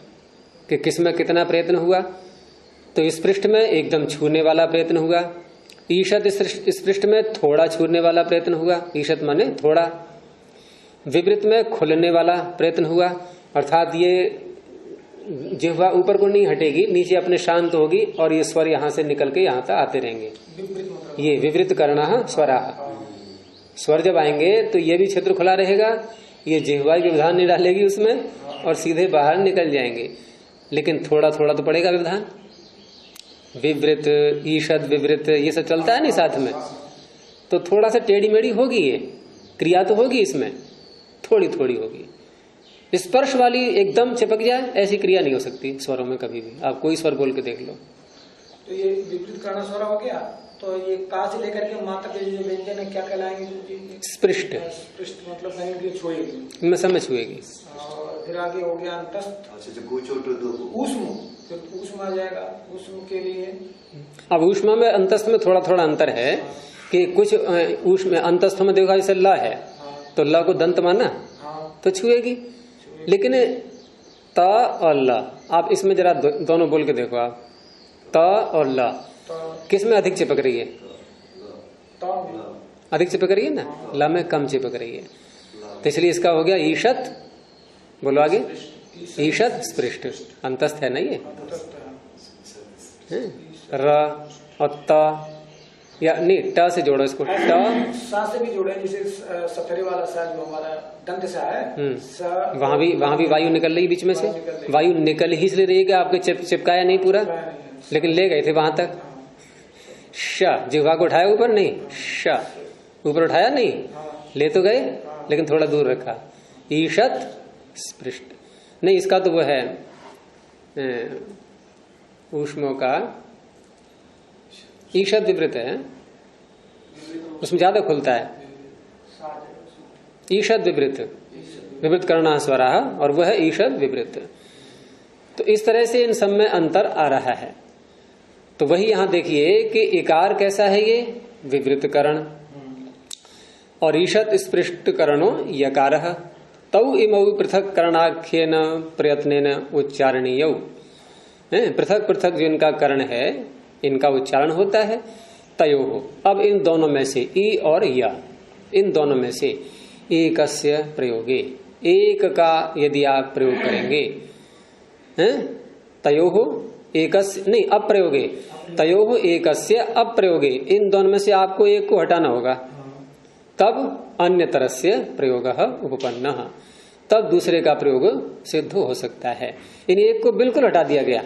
कि किस में कितना प्रयत्न हुआ। तो इस पृष्ठ में एकदम छूने वाला प्रयत्न हुआ, ईषद इस पृष्ठ में थोड़ा छूने वाला प्रयत्न हुआ, ईषद माने थोड़ा। विवृत में खुलने वाला प्रयत्न हुआ, अर्थात ये जिह्वा ऊपर को नहीं हटेगी, नीचे अपने शांत होगी और ये स्वर यहां से निकल के यहां तक आते रहेंगे। ये विवृत कर्णः स्वराः। स्वर जब आएंगे तो ये भी क्षेत्र खुला रहेगा, ये जिह्वा व्यवधान नहीं डालेगी उसमें और सीधे बाहर निकल जाएंगे। लेकिन थोड़ा थोड़ा तो पड़ेगा व्यवधान। विवृत, ईषद, विवृत, ये सब चलता है नहीं साथ में, तो थोड़ा सा टेढ़ी मेढ़ी होगी, ये क्रिया तो होगी इसमें, थोड़ी थोड़ी होगी। स्पर्श वाली एकदम चिपक जाए ऐसी क्रिया नहीं हो सकती स्वरों में कभी भी। आप कोई स्वर बोल के देख लो। तो ये विपरीत कर्ण स्वर हो गया। तो ये का से लेकर के मात्र के जो व्यंजन है क्या कहलाएंगे? स्पृष्ट। स्पृष्ट मतलब कहीं छुएगी, मैं समझ छुएगी। और फिर आगे हो गया अंतस्थ। ऊष्म, फिर ऊष्म आ जाएगा। ऊष्म के लिए अब ऊष्मा में अंतस्थ में थोड़ा थोड़ा अंतर है कि कुछ ऊष्म अंतस्थ में देखा जैसे ल है, तो ल को दंत माना तो छुएगी। लेकिन त और ल, आप इसमें जरा दोनों बोल के देखो आप, त और ल किस में अधिक चिपक रही है? अधिक चिपक रही है ना, ल में कम चिपक रही है। तो इसलिए इसका हो गया ईषत। बोलो आगे। ईषत स्पृष्ट, अंतस्थ है ना ये। र और त, या नहीं, ट से जोड़ो इसको। ट सा से भी जोड़े, जैसे सफेरे वाला सा जो हमारा दंत सा है, वहां भी वायु निकल रही बीच में से। वायु निकल ही इसलिए रही कि आपके चिपकाया नहीं पूरा, लेकिन ले गए थे वहां तक। श, जिह्वा को उठाया ऊपर नहीं, श ऊपर उठाया नहीं, ले तो गए लेकिन थोड़ा दूर रखा। ईषत स्पृष्ट नहीं, इसका तो वो है ऊष्मों का ईषद विवृत है, उसमें ज्यादा खुलता है। ईषद विवृत, विवृत करना स्वरा, और वह है ईषद विवृत। तो इस तरह से इन सब में अंतर आ रहा है। तो वही यहां देखिए कि इकार कैसा है, ये विवृत करण, और ईषद स्पृष्ट करणो यकार। तौ इमौ पृथक करणाख्येन प्रयत्नेन उच्चारणीय। पृथक पृथक जो इनका कर्ण है इनका उच्चारण होता है। तयो हो, अब इन दोनों में से ई और या, इन दोनों में से एकस्य प्रयोगे, एक का यदि आप प्रयोग करेंगे, तयो हो एकस्य नहीं अप्रयोगे, तयो हो एकस्य अप्रयोगे, इन दोनों में से आपको एक को हटाना होगा, तब अन्य तरस्य प्रयोग उपपन्न, तब दूसरे का प्रयोग सिद्ध हो सकता है। इन एक को बिल्कुल हटा दिया गया,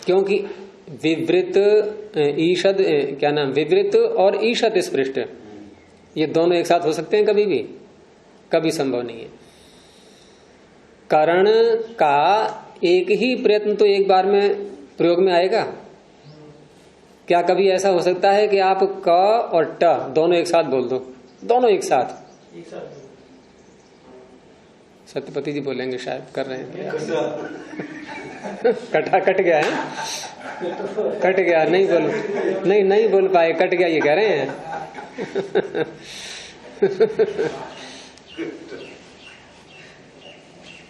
क्योंकि विवृत ईषद, क्या नाम, विवृत और ईषद स्पृष्ट, ये दोनों एक साथ हो सकते हैं कभी भी? कभी संभव नहीं है। करण का एक ही प्रयत्न तो एक बार में प्रयोग में आएगा क्या? कभी ऐसा हो सकता है कि आप क और ट दोनों एक साथ बोल दो, दोनों एक साथ? सत्यपति जी बोलेंगे शायद, कर रहे हैं। कटा कट गया है, कट गया, नहीं बोल, नहीं बोल पाए, कट गया, ये कह रहे हैं।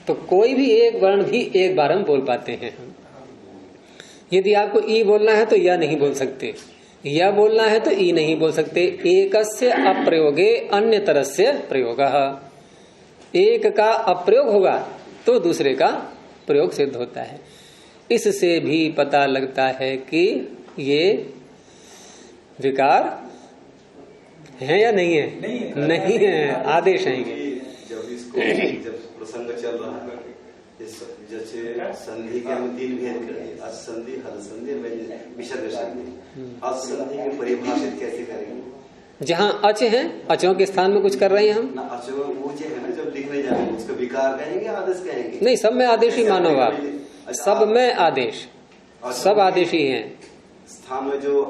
तो कोई भी एक वर्ण भी एक बार हम बोल पाते हैं हम। यदि आपको ई बोलना है तो या नहीं बोल सकते, या बोलना है तो ई नहीं बोल सकते। एकस्य अप्रयोगे अन्य तरस्य प्रयोगः, एक का अप्रयोग होगा तो दूसरे का प्रयोग सिद्ध होता है। इससे भी पता लगता है कि ये विकार है या नहीं है? नहीं है, आदेश है। जब प्रसंग चल रहा है, जैसे संधि के हम 3 भेद करेंगे, असंधि, हल संधि, विसर्ग संधि। असंधि में परिभाषित कैसे करेंगे? जहाँ अच है, अचों के स्थान में कुछ कर रहे हैं हम ना, अचो वो जो है ना, जब लिखने जाएंगे उसको विकार कहेंगे, आदेश कहेंगे? नहीं, सब में आदेश ही मानो आप, सब में आदेश, सब आदेश ही है। स्थान में जो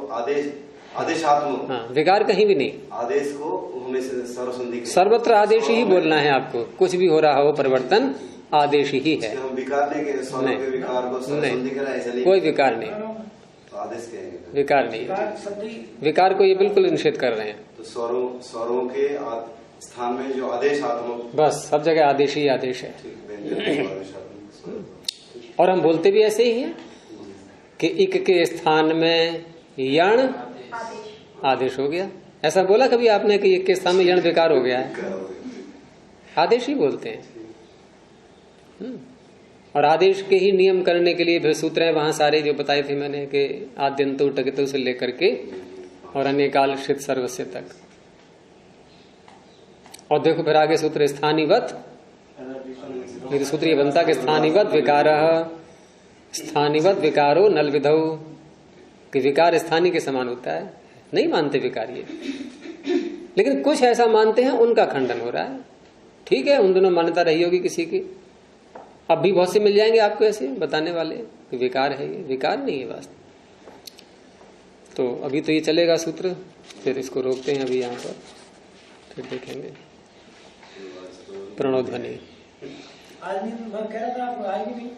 आदेशात्मक, हाँ, विकार कहीं भी नहीं। आदेश को हमेशा सर्वसंधि, सर्वत्र आदेश ही बोलना है आपको, कुछ भी हो रहा हो परिवर्तन आदेश ही है। हम विकार नहीं कहेंगे, स्वरों के विकार को सर्वसंधि करें, ऐसा नहीं, कोई विकार नहीं, तो आदेश कहेंगे, विकार नहीं, विकार को ये बिल्कुल निषेध कर रहे हैं। तो स्वरों के स्थान में जो आदेशात्मक, बस सब जगह आदेश ही आदेश है। और हम बोलते भी ऐसे ही हैं कि इक के स्थान में यण आदेश हो गया। ऐसा बोला कभी आपने कि इक के स्थान में यण विकार हो गया है? आदेश ही बोलते हैं। और आदेश के ही नियम करने के लिए फिर सूत्र है वहां सारे जो बताए थे मैंने कि आद्यंतो टकितो से लेकर के और अन्य काल शित सर्वस्य तक। और देखो फिर आगे सूत्र स्थानीवत, तो सूत्र ये बनता कि स्थानीवत विकारः, स्थानीवत विकारो नल विधौ, कि विकार स्थानीय के समान होता है। नहीं मानते विकार ये, लेकिन कुछ ऐसा मानते हैं, उनका खंडन हो रहा है। ठीक है, उन दोनों मान्यता रही होगी किसी की, अब भी बहुत से मिल जाएंगे आपको ऐसे बताने वाले कि विकार है, ये विकार नहीं है वास्तव। तो अभी तो ये चलेगा सूत्र, फिर इसको रोकते हैं अभी यहाँ पर, फिर देखेंगे प्रणोध्वनि। आज दिन भर कह रहा था, आप आएगी नहीं।